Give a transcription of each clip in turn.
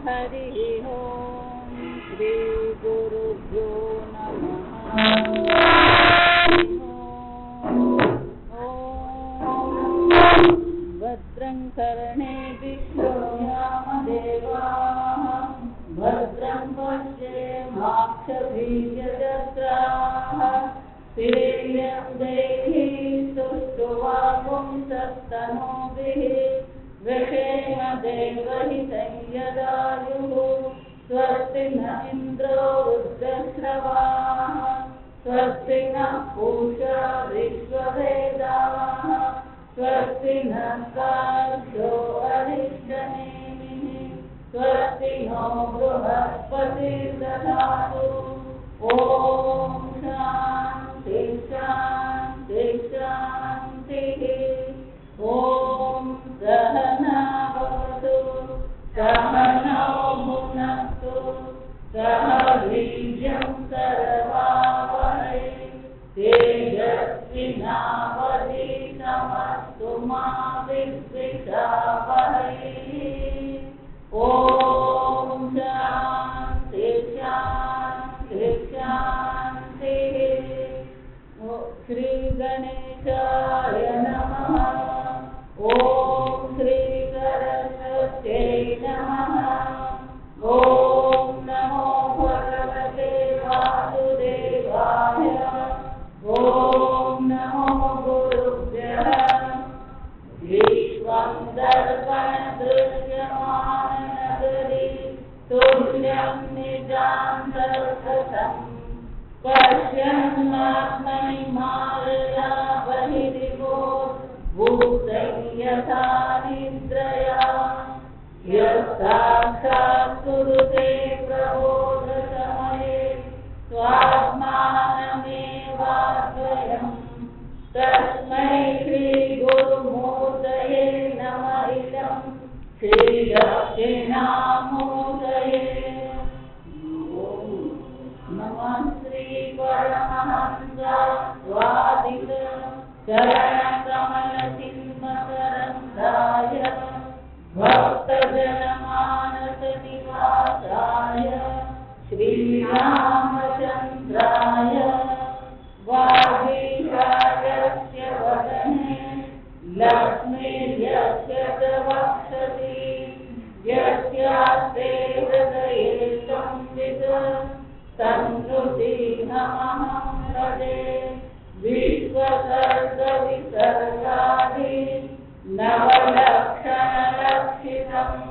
हरिः ओम श्री गुरुभ्यो नमः। भद्रं कर्णेभिः भद्रं पश्येमाक्षभिर्यजत्राः स्थिरैर्यं देहि सुष्ठुवापुंसस्तनूभिः वृषेम देवहितं यदायुः स्वस्ति न इन्द्रो वृद्धश्रवाः स्वस्ति नः पूषा विश्ववेदाः स्वस्ति नस्तार्क्ष्यो अरिष्टनेमिः स्वस्ति नो बृहस्पतिर्दधातु। ॐ शान्ति शान्ति शान्तिः। ॐ सहना भवतु सहनौ भुनक्तु सह वीर्यं करवावहै तेजस्विनावधीतमस्तु मा विद्विषावहै। ॐ शान्ति शान्ति शान्तिः। श्री गणेशाय नमः। ॐ श्री सरस्वत्यै नमः। ॐ नमो भगवते वासुदेवाय। ॐ नमो गुरुभ्यः। विश्वं दर्पणदृश्यमाननगरी तुल्यं निजान्तर्गतम् पश्यन्नात्मनि मायया बहिरिवोत् भूतं यथा निद्रया यत्साक्षात् कुरुते प्रबोधसमये स्वात्मानमेवाद्वयम् तस्मै श्रीगुरुमूर्तये नमः। इदं श्रीदक्षिणामूर्तये नमः। श्रीपरमहंसादिक चरणकमलचिन्मकरन्दाय भक्तजनमानसनिवासाय श्रीरामचन्द्राय वागीशायस्य वदने लक्ष्मीर्यस्य च वक्षसि यस्यास्ते हृदये संवित् तन्नुतीहमहं भजे। विश्वसर्गविसर्गादि नवलक्षणलक्षितम्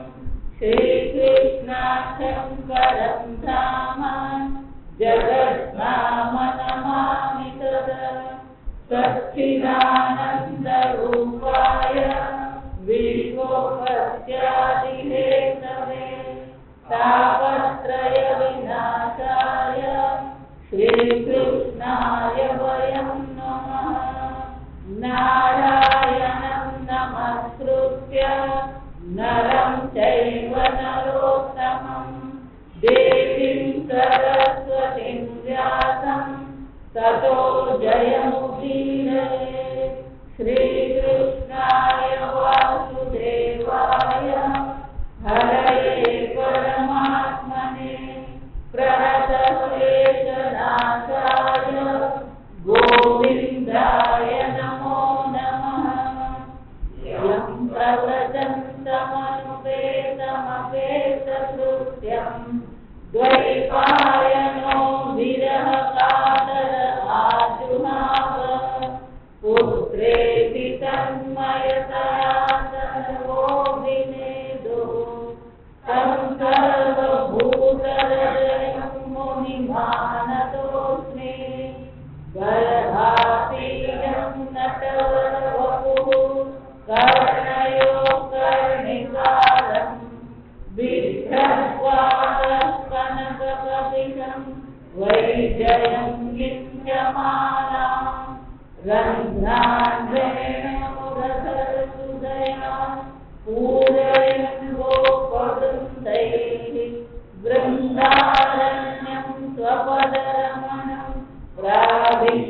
श्रीकृष्णाशङ्करं धाम जगद्धाम नमामि तदा। सच्चिदानन्दरूपाय विश्वोपत्यादिहेतवे तापत्रयविनाशाय श्रीकृष्णाय वयं नमः। नारायणं नमस्कृत्य नरं चैव नरोत्तमं देवीं सरस्वतीं व्यासं ततो जयमुदीरये। श्रीकृष्णाय वासुदेवाय हरये परमात्मने प्रणतक्लेशनाशाय गोविन्दाय नमो नमः। यं प्रव्रजन्तमनुपेतमपेतकृत्यं द्वैपायनो विरहकातर आजुहाव पुत्रेति तन्मयतया सर्वो विनेदुः तं सर्वभूतहृदयं मुनिमानतोऽस्मि। बलभातीयं नटवरवपुः कर्णयो कर्णिकारं बिभ्रद्वादः कनककपिशं वैजयन्तीं च मालां रन्ध्रान् वेणुरधरसुधया पूरयन् गोपवृन्दैः वृन्दारण्यं स्वपदरमणं प्राविशद्गीतकीर्तिः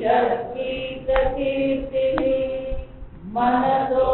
मनसो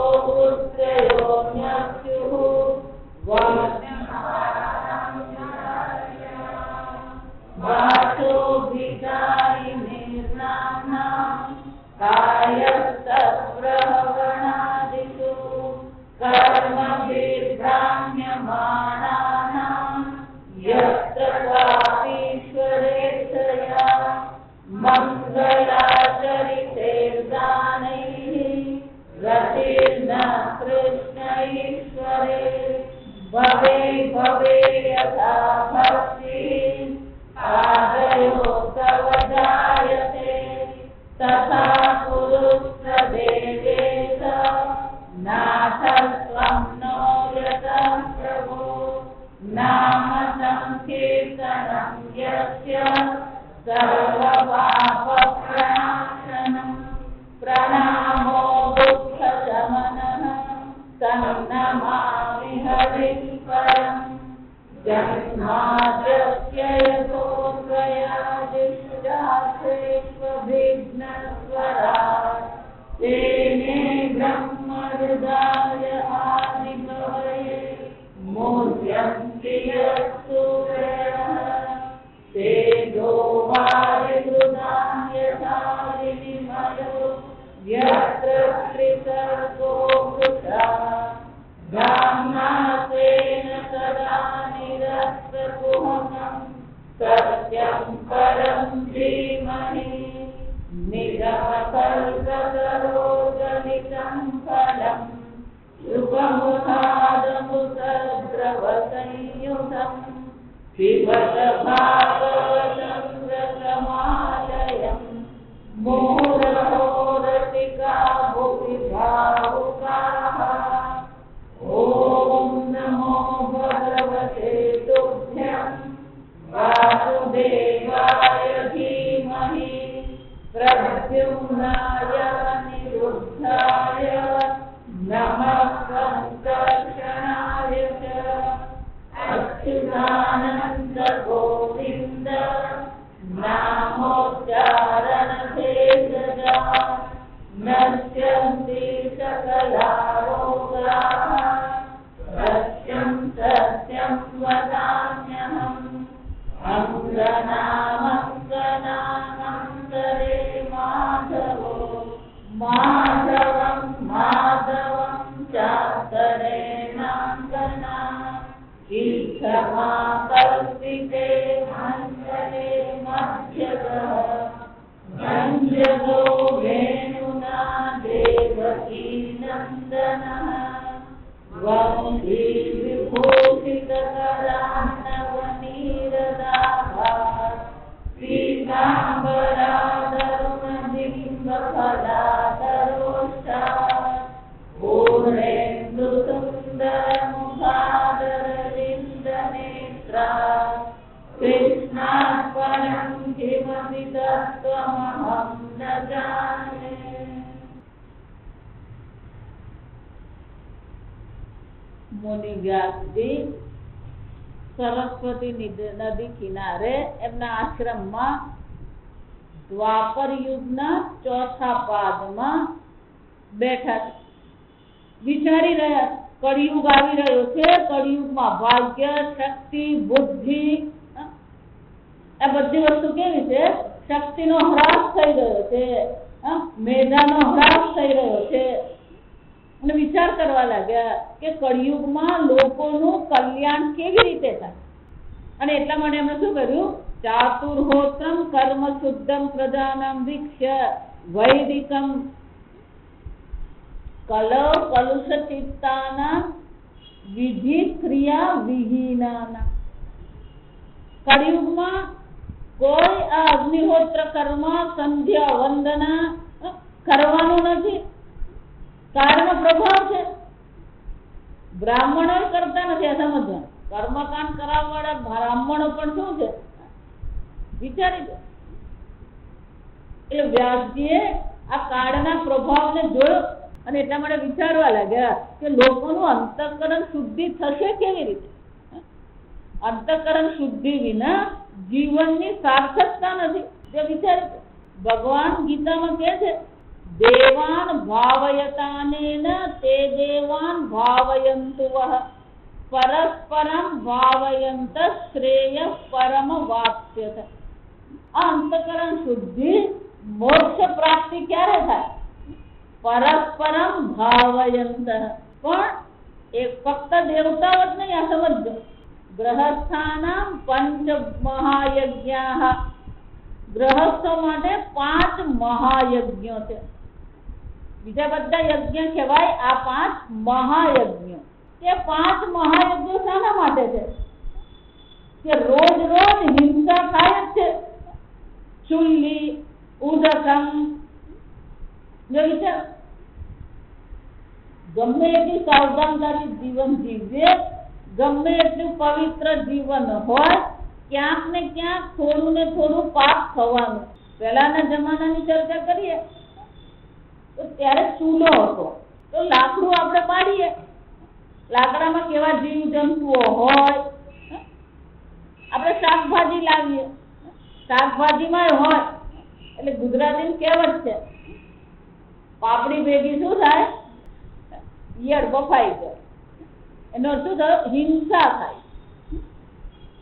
ભવે ભવે યથા ભક્તિ પાદયો તવ જાયતે તથા પુરુષ દેવેશ નાથ સ્વં નો યત પ્રભો નામ સંકીર્તનં યસ્ય સર્વ પાપ પ્રણાશનં પ્રણામો દુઃખ શમનઃ તન્નમામિ હરિં પરં જન્માદ્યસ્ય યતોન્વયાદિષ્ટાસ્વેષ્વવિઘ્નસ્વરાટ તેને બ્રહ્મહૃદાય આદિકવये મુહ્યન્તિ યત્સૂરયः તેજો વારિમૃદાં યથા વિનિમયો यत्र त्रिसर्गो वृथा ब्रह्मासेन सदा निरस्तकुहकं सत्यं परं धीमहि निगमकल्पतरोर्गलितं फलं शुभमुखादमुसद्रवसंयुतं पिबत भागवतं रसमालयम् मुहुरहो रसिका भुवि भावुकाः ॐ नमो भगवते तुभ्यं वासुदेवाय धीमहि प्रद्युम्नाय अनिरुद्धाय नमः संकर्षणाय च अच्युतानन्द गोविन्द नामोच्चारण भेदजा नश्यन्ति सकलारोगाः सत्यं सत्यं वदाम्यहम् अङ्गनामङ्गनामन्तरे माधवो माधवं माधवं चान्तरे नाङ्गना इत्थमाकल्पिते मण्डले मध्यगः भञ्जगो वेणुना देवकी नन्दनः वंशी विभूषितकरान्नवनीरदाभाः पीताम्बरादरुणबिम्बफलादरोष्ठाः पूर्णेन्दुसुन्दरमुखादरविन्दनेत्राः कृष्णार्पणं किमपि तत्त्वमहं न जाने। મુનિ વ્યાસજી સરસ્વતી નદી કિનારે એમના આશ્રમમાં દ્વાપર યુગના ચોથા પાદમાં બેઠા વિચારી રહ્યા કળિયુગ આવી રહ્યો છે કળિયુગમાં ભાગ્ય શક્તિ બુદ્ધિ આ બધી વસ્તુ કેવી છે શક્તિનો હ્રાસ થઈ રહ્યો છે મેધાનો હ્રાસ થઈ રહ્યો છે અને વિચાર કરવા લાગ્યા કે કળિયુગમાં લોકોનું કલ્યાણ કેવી રીતે થાય અને એટલા માટે એમણે શું કર્યું ચાતુર્હોત્રમ કર્મ શુદ્ધમ પ્રજાનામ વીક્ષ્ય વૈદિકમ કલવ કલુષ ચિત્તાના વિધિ ક્રિયા વિહીનાના કળિયુગમાં કોઈ આ અગ્નિહોત્ર કર્મ સંધ્યા વંદના કરવાનું નથી કાળનો પ્રભાવ છે બ્રાહ્મણો કરતા નથી આ સમજવાનું કર્મકાંડ કરાવવા વાળા બ્રાહ્મણો પણ શું છે વિચારી દો એટલે વ્યાસજીએ આ કાળના પ્રભાવને જોયો અને એટલા માટે વિચારવા લાગ્યા કે લોકોનું અંતઃકરણ શુદ્ધિ થશે કેવી રીતે અંતઃકરણ શુદ્ધિ વિના જીવનની સાર્થકતા નથી તે વિચારી ભગવાન ગીતામાં કહે છે દેવાન ભાવયતાનેન તે દેવાન ભાવયંતુ વઃ પરસ્પરમ ભાવયંત શ્રેય પરમ વાપ્સ્યત આ અંતઃકરણ શુદ્ધિ મોક્ષ પ્રાપ્તિ ક્યારે થાય પરસ્પરમ ભાવયંત પણ એક ફક્ત દેવતાઓ જ નહીં આ સમજો ગ્રહસ્થાનામ પંચ મહાયજ્ઞાઃ ગ્રહસ્થો માટે 5 મહાયજ્ઞો છે બીજા બધા યજ્ઞ કહેવાય આ 5 મહાયજ્ઞો તે 5 મહાયજ્ઞો કે રોજ રોજ હિંસા થાય જ છે. ચુલ્લી, ઉદકમ, જો વિચાર ગમે એટલી સાવધાનતાથી જીવન જીવજે, ગમે એટલું પવિત્ર જીવન હોય, ક્યાંક ને ક્યાંક થોડું ને થોડું પાપ થવાનું. પહેલાના જમાનાની ચર્ચા કરીએ તો ત્યારે ચૂલો હતો, તો લાકડું આપણે બાળીએ, લાકડામાં કેવા જીવ જંતુઓ હોય. આપણે શાકભાજી લાવીએ, શાકભાજીમાં હોય એટલે ગુજરાતીની કહેવત છે, પાપડી ભેગી શું થાય? ઈયળ બફાઈ જાય. એનો શું થયો? હિંસા થાય.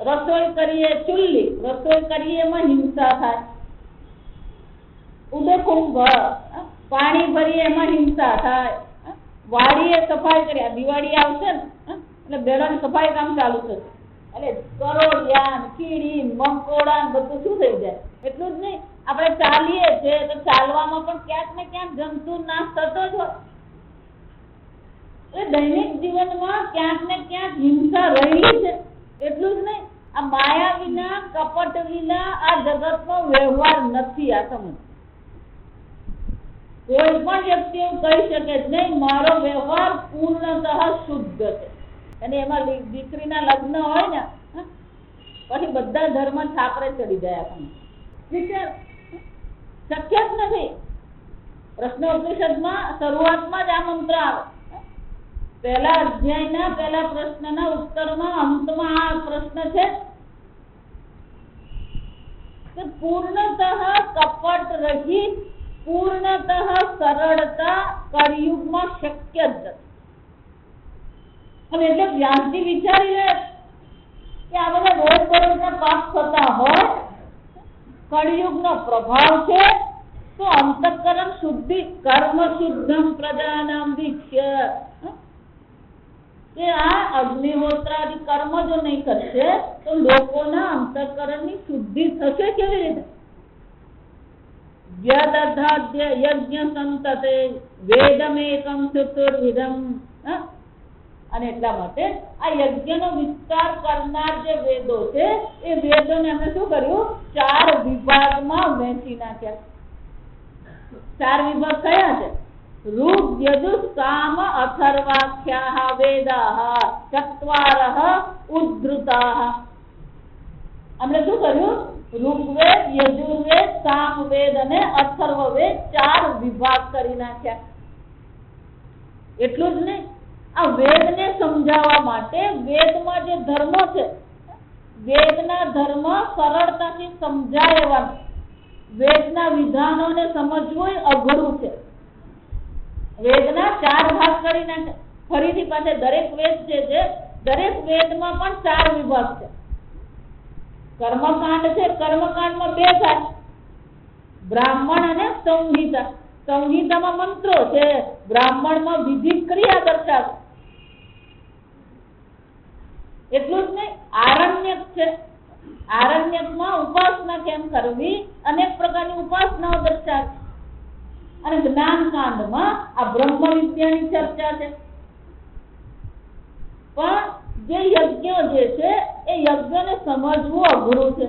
રસોઈ કરીએ, ચૂલ્લી રસોઈ કરીએ એમાં હિંસા થાય. ઉદકુંભ પાણી ભરીએ એમાં હિંસા થાય. વાડીએ સફાઈ કરીએ, દિવાળી આવશે ને એટલે બેડાની સફાઈ કામ ચાલુ થશે, એટલે કરોડિયા, કીડી, મકોડા બધું શું થઈ જાય. એટલું જ નહીં, આપણે ચાલીએ છીએ તો ચાલવામાં પણ ક્યાંક ને ક્યાંક જંતુ નાશ થતો જ હોય. એટલે દૈનિક જીવનમાં ક્યાંક ને ક્યાંક હિંસા રહેલી છે. એટલું જ નહીં, આ માયા વિના, કપટ વિના આ જગતનો વ્યવહાર નથી. આ સમજ કોઈ પણ વ્યક્તિ એવું કહી શકે જ નહીં મારો વ્યવહાર પૂર્ણતઃ શુદ્ધ છે. અને એમાં દીકરીના લગ્ન હોય ને પછી બધા ધર્મ છાપરે ચડી જાય. આપણને શક્ય જ નથી. પ્રશ્નોપનિષદમાં શરૂઆતમાં જ આ મંત્ર આવે. પહેલા અધ્યાયના પહેલા પ્રશ્નના ઉત્તરમાં અંતમાં આ પ્રશ્ન છે કે પૂર્ણતઃ કપટ રહિત, પૂર્ણતઃ સરળતા કળિયુગમાં શક્ય જ નથી. અને એટલે વ્યાસજી વિચારી લે કે આ બધા રોજ બરોજના પાપ થતા હોય, કળિયુગનો પ્રભાવ છે, તો અંતઃકરણ શુદ્ધિ કર્મ શુદ્ધમ પ્રજાનામ દીક્ષ્ય, કે આ અગ્નિહોત્રાદિ કર્મ જો નહીં કરશે તો લોકોના અંતઃકરણની શુદ્ધિ થશે કેવી રીતે? યદધાદ્ય યજ્ઞ સંતતે વેદમેકમ ચતુર્વિધમ. અને એટલા માટે આ યજ્ઞનો વિસ્તાર કરનાર જે વેદો છે એ વેદોને અમે શું કર્યું? 4 વિભાગમાં વહેંચી નાખ્યા. 4 વિભાગ કયા છે? ઋગ, યજુઃ, સામ, અથર્વાખ્યાઃ વેદાઃ ચત્વારઃ ઉદ્ધૃતાઃ. આપણે શું કર્યું? ઋગ્વેદ, યજુર્વેદ, સામવેદ અને અથર્વવેદ 4 વિભાગ કરી નાખ્યા. એટલું જ નહીં, આ વેદને સમજાવવા માટે વેદમાં જે ધર્મો છે, વેદના ધર્મ સરળતાથી સમજાય એવા, વેદના વિધાનોને સમજવું અઘરું છે. વેદના 4 ભાગ કરી નાખે. ફરીથી પાછા દરેક વેદ જે છે, દરેક વેદમાં પણ 4 વિભાગ છે. કર્મકાંડ છે, કર્મકાંડમાં 2 થાય, બ્રાહ્મણ અને સંહિતા. સંહિતામાં મંત્રો છે, બ્રાહ્મણમાં વિધિ ક્રિયા દર્શાવે. એટલું જ નહીં, આરણ્યક છે, આરણ્યકમાં ઉપાસના કેમ કરવી, અનેક પ્રકારની ઉપાસનાઓ દર્શાવે. અને જ્ઞાનકાંડમાં આ બ્રહ્મ વિદ્યાની ચર્ચા છે. પણ જે યજ્ઞ જે છે એ યજ્ઞને સમજવું અઘરું છે.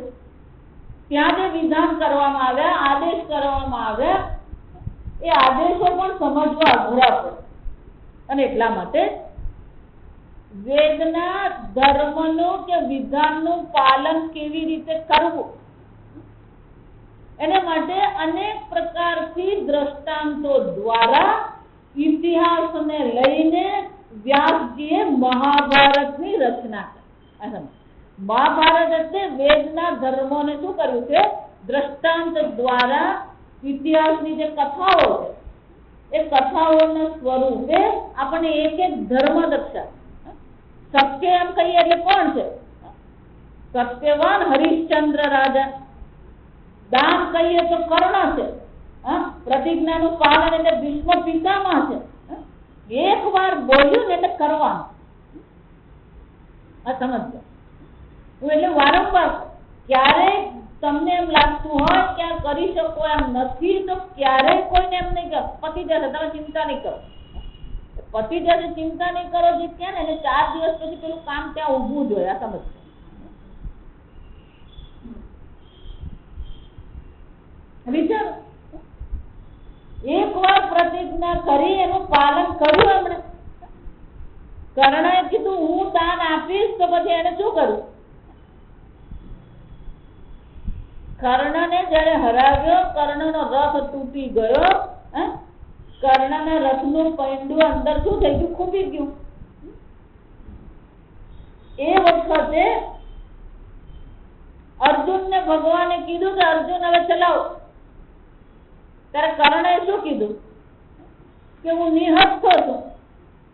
ત્યાં જે વિધાન કરવામાં આવ્યા, આદેશ કરવામાં આવ્યા, એ આદેશો પણ સમજવા અઘરા પડે. અને એટલા માટે વેદના ધર્મનું કે વિધાનનું પાલન કેવી રીતે કરવું, એને માટે અનેક પ્રકારથી દ્રષ્ટાંતો દ્વારા ઇતિહાસને લઈને વ્યાસજીએ મહાભારતની રચના કરી. મહાભારત એટલે વેદના ધર્મોને શું કર્યું છે? દ્રષ્ટાંત દ્વારા ઇતિહાસની જે કથાઓ છે એ કથાઓના સ્વરૂપે આપણને એક એક ધર્મ દર્શાવે. સત્ય એમ કહીએ એટલે કોણ છે? સત્યવાન હરિશ્ચંદ્ર રાજા. દાન કહીએ તો કર્ણ છે. પ્રતિજ્ઞાનું પાલન એટલે ભીષ્મ પિતામહ છે. એક વાર બોલ્યું ને એટલે કરવાનું. આ સમજો. હું એટલે વારંવાર ક્યારેય તમને એમ લાગતું હોય કે આ કરી શકો એમ નથી, તો ક્યારેય કોઈને એમ નહીં કહો પતિ જશે, તમે ચિંતા નહીં કરો. પતિ જશે ચિંતા નહીં કરો જે ક્યાં ને, એટલે 4 દિવસ પછી પેલું કામ ત્યાં ઊભું જોઈએ. આ સમજ. વિચાર, એકવાર પ્રતિજ્ઞા કરી એનું પાલન કર્યું એમણે. કર્ણએ કીધું હું દાન આપીશ, તો પછી એને શું કર્યું? કર્ણને જયારે હરાવ્યો, કર્ણનો રથ તૂટી ગયો. કર્ણના રથનું પૈંડું અંદર શું થઈ ગયું? ખૂટી ગયું. એ વખતે અર્જુનને ભગવાને કીધું કે અર્જુન હવે ચલાવો. ત્યારે કર્ણએ શું કીધું? કે હું નિહસ્તો છું.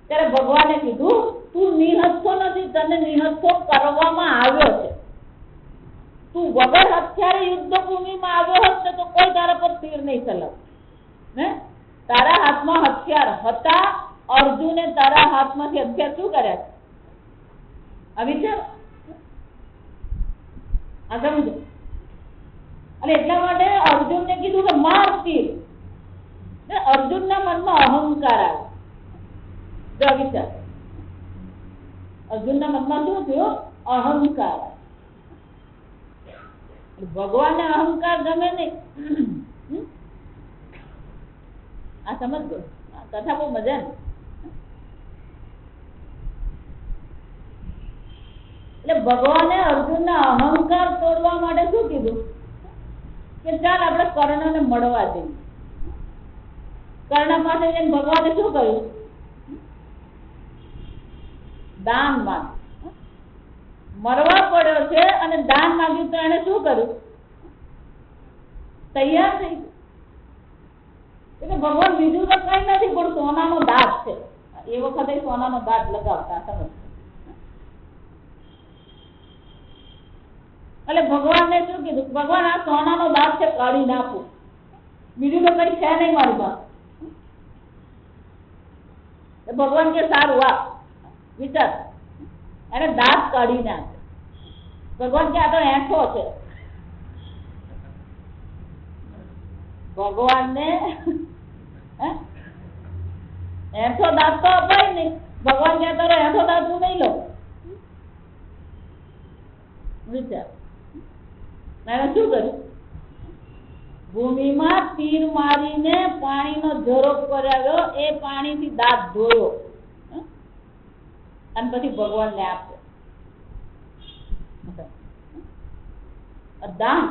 ત્યારે ભગવાને કીધું તું નિહસ્તો નથી, તને નિહસ્તો કરવામાં આવ્યો છે. તું વગર હથિયારે યુદ્ધ ભૂમિમાં આવ્યો હોત તો કોઈ તારા પર તીર નહીં ચલાવ. તારા હાથમાં હથિયાર હતા. અર્જુને તારા હાથમાંથી હથિયાર શું કર્યા? આ વિચાર, આ સમજો. અને એટલા માટે અર્જુનને કીધું કે માર તીર. અર્જુનના મનમાં અહંકાર આવ્યો. વિચાર, અર્જુનના મનમાં શું થયું? અહંકાર. ભગવાનને અહંકાર ગમે નહીં. આ સમજો, કથા બહુ મજા ને. એટલે ભગવાને અર્જુનના અહંકાર તોડવા માટે શું કીધું? કે ચાલ આપણે કર્ણને મળવા જઈએ. કર્ણ પાસે જઈને ભગવાને શું કહ્યું? દાન માંગ. મરવા પડ્યો છે અને દાન માંગ્યું તો એને શું કર્યું? તૈયાર થઈ ગયું. એટલે ભગવાન બીજું તો કઈ નથી, પણ સોનાનો દાંત છે. એ વખતે સોનાનો દાંત લગાવતા, સમજ. એટલે ભગવાનને શું કીધું? ભગવાન આ સોનાનો દાંત છે, કાઢી નાખું. બીજું તો કઈ છે નહીં મારી પાસે. ભગવાન કે સારું, આ વિચાર, એને દાંત કાઢી નાખે. ભગવાન કે આ તો એઠો છે. ભગવાનને એઠો દાંત તો અપાય નહીં. ભગવાન કે તારો એઠો દાંત હું નહીં લઉં. વિચાર, એને શું કર્યું? ભૂમિમાં તીર મારીને પાણીનો ઝરો કરાવ્યો. એ પાણીથી દાંત ધોયો અને પછી ભગવાનને આપ્યો. દાન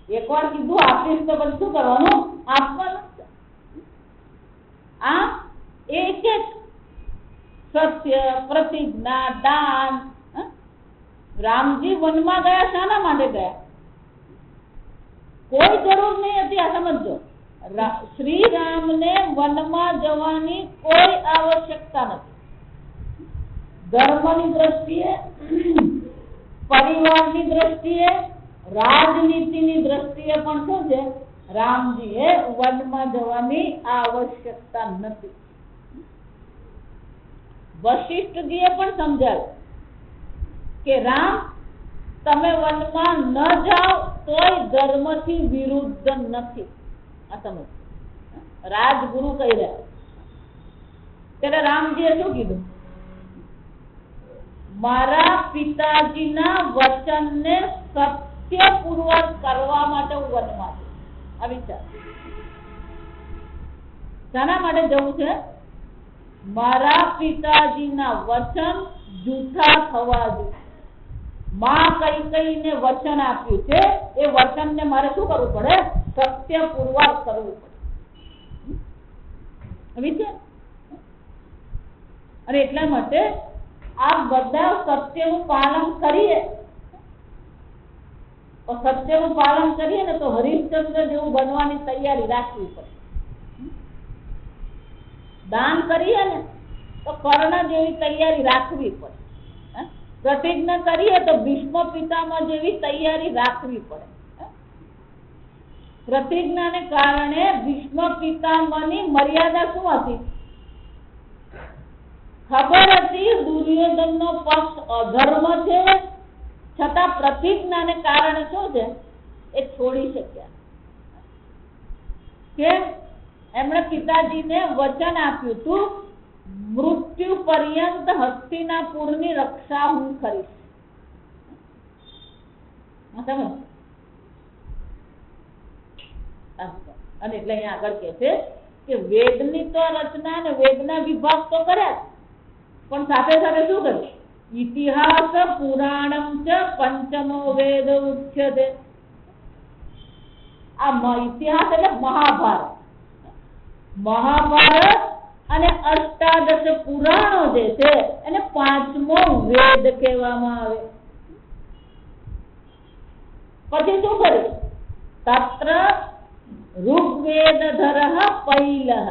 એકવાર કીધું આપીશ તો પછી શું કરવાનું? આપવાનું. આ એક એક સત્ય, પ્રતિજ્ઞા, દાન. રામજી વનમાં ગયા શાના માટે ગયા? કોઈ જરૂર નહીં હતી. આ સમજો, શ્રી રામને વનમાં જવાની કોઈ આવશ્યકતા નથી. ધર્મની દ્રષ્ટિએ, પરિવારની દ્રષ્ટિએ, રાજનીતિની દ્રષ્ટિએ પણ શું છે? રામજીએ વનમાં જવાની આવશ્યકતા નથી. વશિષ્ઠજીએ પણ સમજાવ્યું કે રામ, તમે વનમાં ન જાઓ તોય ધર્મથી વિરુદ્ધ નથી. આ સમજ, રાજગુરુ કહી રહ્યા. ત્યારે રામજીએ શું કીધું? મારા પિતાજીના વચનને સત્યપૂર્વક કરવા માટે હું વનમાં છું. આ વિચાર, શાના માટે જવું છે? મારા પિતાજીના વચન જૂઠા થવા જોઈએ. માં કઈ કઈને વચન આપ્યું છે, એ વચનને મારે શું કરવું પડે? સત્યપૂર્વક કરવું પડે. વિચાર, અને એટલા માટે આ બધા સત્યનું પાલન કરીએ. સત્યનું પાલન કરીએ ને તો હરિશ્ચંદ્ર જેવું બનવાની તૈયારી રાખવી પડે. દાન કરીએ ને તો કર્ણ જેવી તૈયારી રાખવી પડે. પ્રતિજ્ઞા કરીએ તો ભીષ્મ પિતામહ જેવી તૈયારી રાખવી પડે. પ્રતિજ્ઞાને કારણે ભીષ્મ પિતામહની મર્યાદા શું હતી? ખબર હતી દુર્યોધનનો પક્ષ અધર્મ છે, છતાં પ્રતિજ્ઞાને કારણે શું છે? એ છોડી શક્યા. કેમ? એમણે પિતાજીને વચન આપ્યું હતું, મૃત્યુ પર્યંત હસ્તિનાપુરની રક્ષા હું કરીશ. અને એટલે અહીંયા આગળ કહે છે કે વેદની તો રચના અને વેદના વિભાગ તો કર્યા, પણ સાથે સાથે શું કર્યું? ઇતિહાસ પુરાણમ ચ પંચમો વેદ ઉચ્યતે. આ ઇતિહાસ એટલે મહાભારત, મહાભારત અને અષ્ટાદશ પુરાણો જે છે એને પાંચમો વેદ કહેવામાં આવે. પછી શું કર્યું? તત્ર ઋગ્વેદધરઃ પૈલઃ.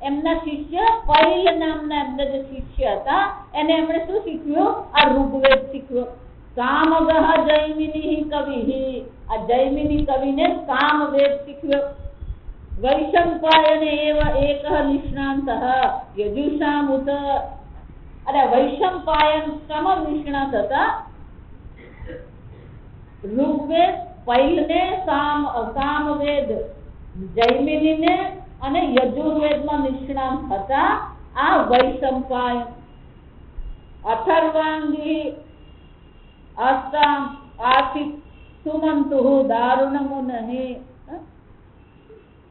એમના શિષ્ય પૈલ નામના એમના જે શિષ્ય હતા એને એમણે શું શીખ્યું? આ ઋગ્વેદ શીખ્યો. કામગહ જૈમિની કવિ. આ જૈમિની કવિને કામવેદ શીખ્યો. વૈશંપાયન એવ એકઃ નિષ્ણાંતઃ યજુષામુત. અને વૈશંપાયન સમ નિષ્ણાત હતા. ઋગ્વેદ પૈલને સામવેદ જૈમિનીને અને યજુર્વેદમાં નિષ્ણાંત હતા આ વૈશંપાયન. અથર્વાંગી અષ્ટામ આસિક સુમંતુઃ દારુણમુનિ.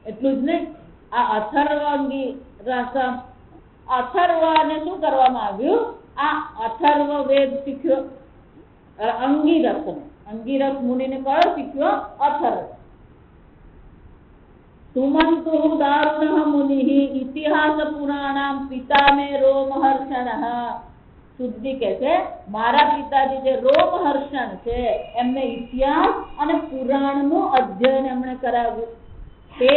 એટલું જ નહીં, આ અથર્વાંગી રસમ, અથર્વને શું કરવામાં આવ્યું? આ અથર્વ વેદ શીખ્યો. અંગીરસ મુનિને કયો શીખ્યો? અથર્વ. સુમંતુઃ દારુણઃ મુનિઃ ઇતિહાસ પુરાણામ પિતામેરો મહર્ષણઃ. શુદ્ધિ કે છે મારા પિતાજી જે રોમહર્ષણ છે એમને ઇતિહાસ અને પુરાણનું અધ્યયન એમણે કરાવ્યું. તે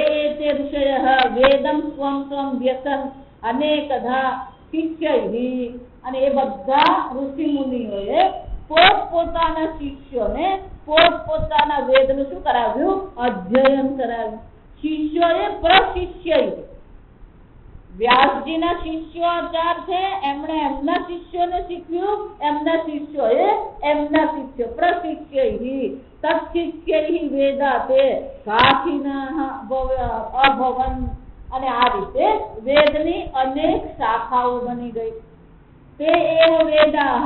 ઋષયઃ વેદમ સ્વમ સ્વમ વ્યસન અનેકધા શિષ્યૈઃ. અને એ બધા ઋષિ મુનિઓએ પોતપોતાના શિષ્યોને પોતપોતાના વેદનું શું કરાવ્યું? અધ્યયન કરાવ્યું. શિષ્યોએ પ્રશિષ્યૈઃ. વ્યાસજીના શિષ્યો 4 છે, એમણે એમના શિષ્યોને શીખ્યું, એમના શિષ્યોએ એમના શિષ્યો પ્રશિષ્યૈઃ. તત્શિષ્યૈઃ વેદાતે કાઠિનઃ અભવન. અને આ રીતે વેદની અનેક શાખાઓ બની ગઈ. તે એવ વેદાઃ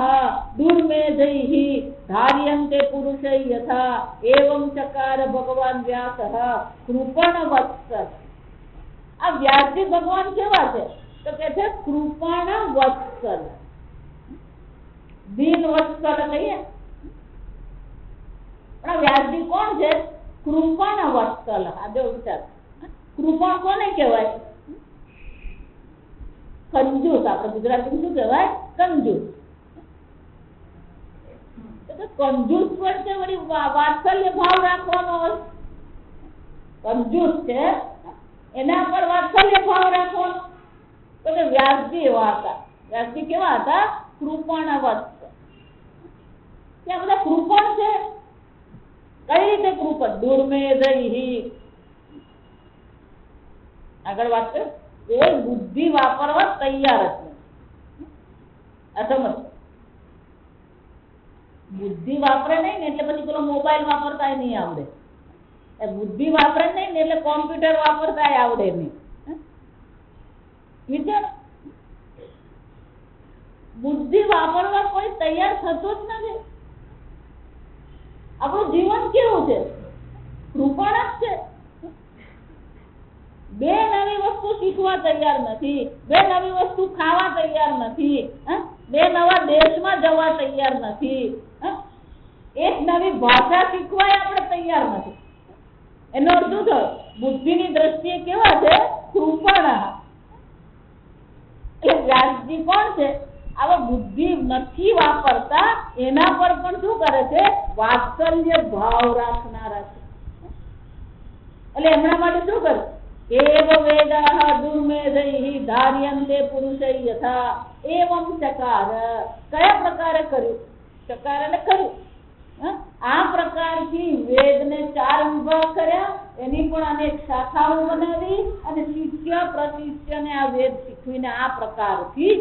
દુર્મેધૈઃ ધાર્યન્તે પુરુષૈ યથા એવં ચકાર ભગવાન વ્યાસઃ કૃપણ વત્સલ. આ વ્યાસજી ભગવાન કેવા છે? તો કે છે કૃપણ વત્સલ. દીન વત્સલ કહીએ પણ વ્યાસજી કોણ છે? કૃપણ વત્સલ. આ જો વિચાર, કૃપણ કોને કહેવાય? કંજૂસ. આપણે ગુજરાતીમાં શું કહેવાય? કંજૂસ. કંજૂસ પર છે વળી વાત્સલ્ય ભાવ રાખવાનો હોય. કંજૂસ છે એના પર વાત્સલ્ય ભાવ રાખવાનો. તો કે વ્યાસજી એવા હતા. વ્યાસજી કેવા હતા? કૃપણ વત્સલ. ત્યાં બધા કૃપણ છે. કઈ રીતે કૃપણ? દુર્મેધૈઃ. આગળ વાત કર. એ બુદ્ધિ વાપરવા તૈયાર જ નથી. આ સમજ. બુદ્ધિ વાપરે નહીં ને એટલે પછી પેલો મોબાઈલ વાપરતા નહીં આવડે. એ બુદ્ધિ વાપરે નહીં ને એટલે કોમ્પ્યુટર વાપરતા આવડે નહીં. વિચાર, બુદ્ધિ વાપરવા કોઈ તૈયાર થતો જ નથી. આપણું જીવન કેવું છે? કૃપણ જ છે. બે નવી વસ્તુ શીખવા તૈયાર નથી, બે નવી વસ્તુ ખાવા તૈયાર નથી, બે નવા દેશમાં જવા તૈયાર નથી, એક નવી ભાષા શીખવા આપણે તૈયાર નથી. એનો અર્થ શું થયો? બુદ્ધિની દ્રષ્ટિએ કેવા છે? કૃપણ. એટલે વ્યાસજી કોણ છે? આવા બુદ્ધિ નથી વાપરતા એના પર પણ શું કરે છે? વાત્સલ્ય ભાવ રાખનારા છે. એટલે એમના માટે શું કરે? એવ વેદાઃ દુર્મેધૈઃ ધાર્યન્તે પુરુષૈ યથા એવં ચકાર. કયા પ્રકારે કર્યું? ચકાર એટલે કર્યું. આ પ્રકારથી વેદને 4 વિભાગ કર્યા, એની પણ અનેક શાખાઓ બનાવી અને શિષ્ય પ્રશિષ્યને આ વેદ શીખવીને આ પ્રકારથી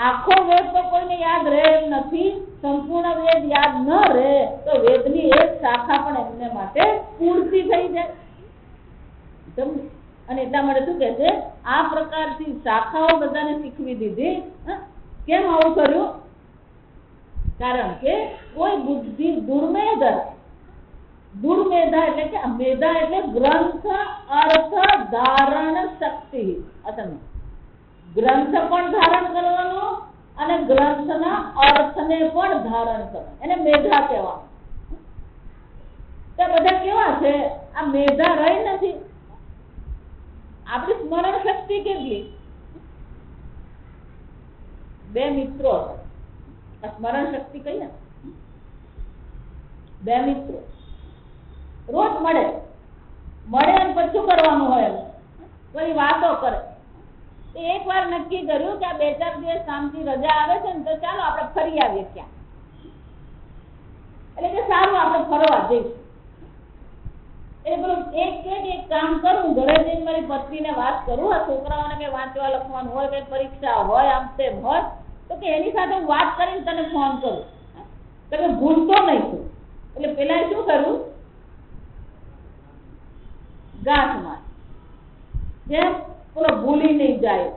આખો વેદ તો કોઈને યાદ રહે એમ નથી. સંપૂર્ણ વેદ યાદ ન રહે તો વેદની એક શાખા પણ એમને માટે પૂરતી થઈ જાય. અને એટલા માટે શું કે છે? આ પ્રકારથી શાખાઓ બધાને શીખવી દીધી. કેમ આવું કર્યું? કારણ કે કોઈ બુદ્ધિ દુર્મેધ દુર્મેધા એટલે કે મેધા એટલે ગ્રંથ અર્થ ધારણ શક્તિ. અસલ ગ્રંથ પણ ધારણ કરવાનો અને ગ્રંથના અર્થને પણ ધારણ કરવાનો, એને મેધા કહેવાનું. તો બધા કેવા છે? આ મેધા રહી નથી. આપણી સ્મરણ શક્તિ કેટલી? બે મિત્રો, સ્મરણ શક્તિ કહીએ, બે મિત્રો રોજ મળે અને પછી શું કરવાનું હોય? કોઈ વાતો કરે. એક વાર નક્કી કર્યું કે આ 2-4 દિવસ કામથી રજા આવે છે ને, તો ચાલો આપણે ફરી આવીએ ક્યાં. એટલે કે સારું આપણે ફરવા જઈશું. એટલે પેલું એક કામ કરું, ઘરે જઈને મારી પત્નીને વાત કરું, આ છોકરાઓને કઈ વાંચવા લખવાનું હોય, કઈ પરીક્ષા હોય, આમ તેમ હોય, તો કે એની સાથે વાત કરીને તને ફોન કરું, તમે ભૂલતો નહીં. એટલે પેલા શું કરું? ગાંઠ માર, જેમ પેલો ભૂલી નહીં જાય.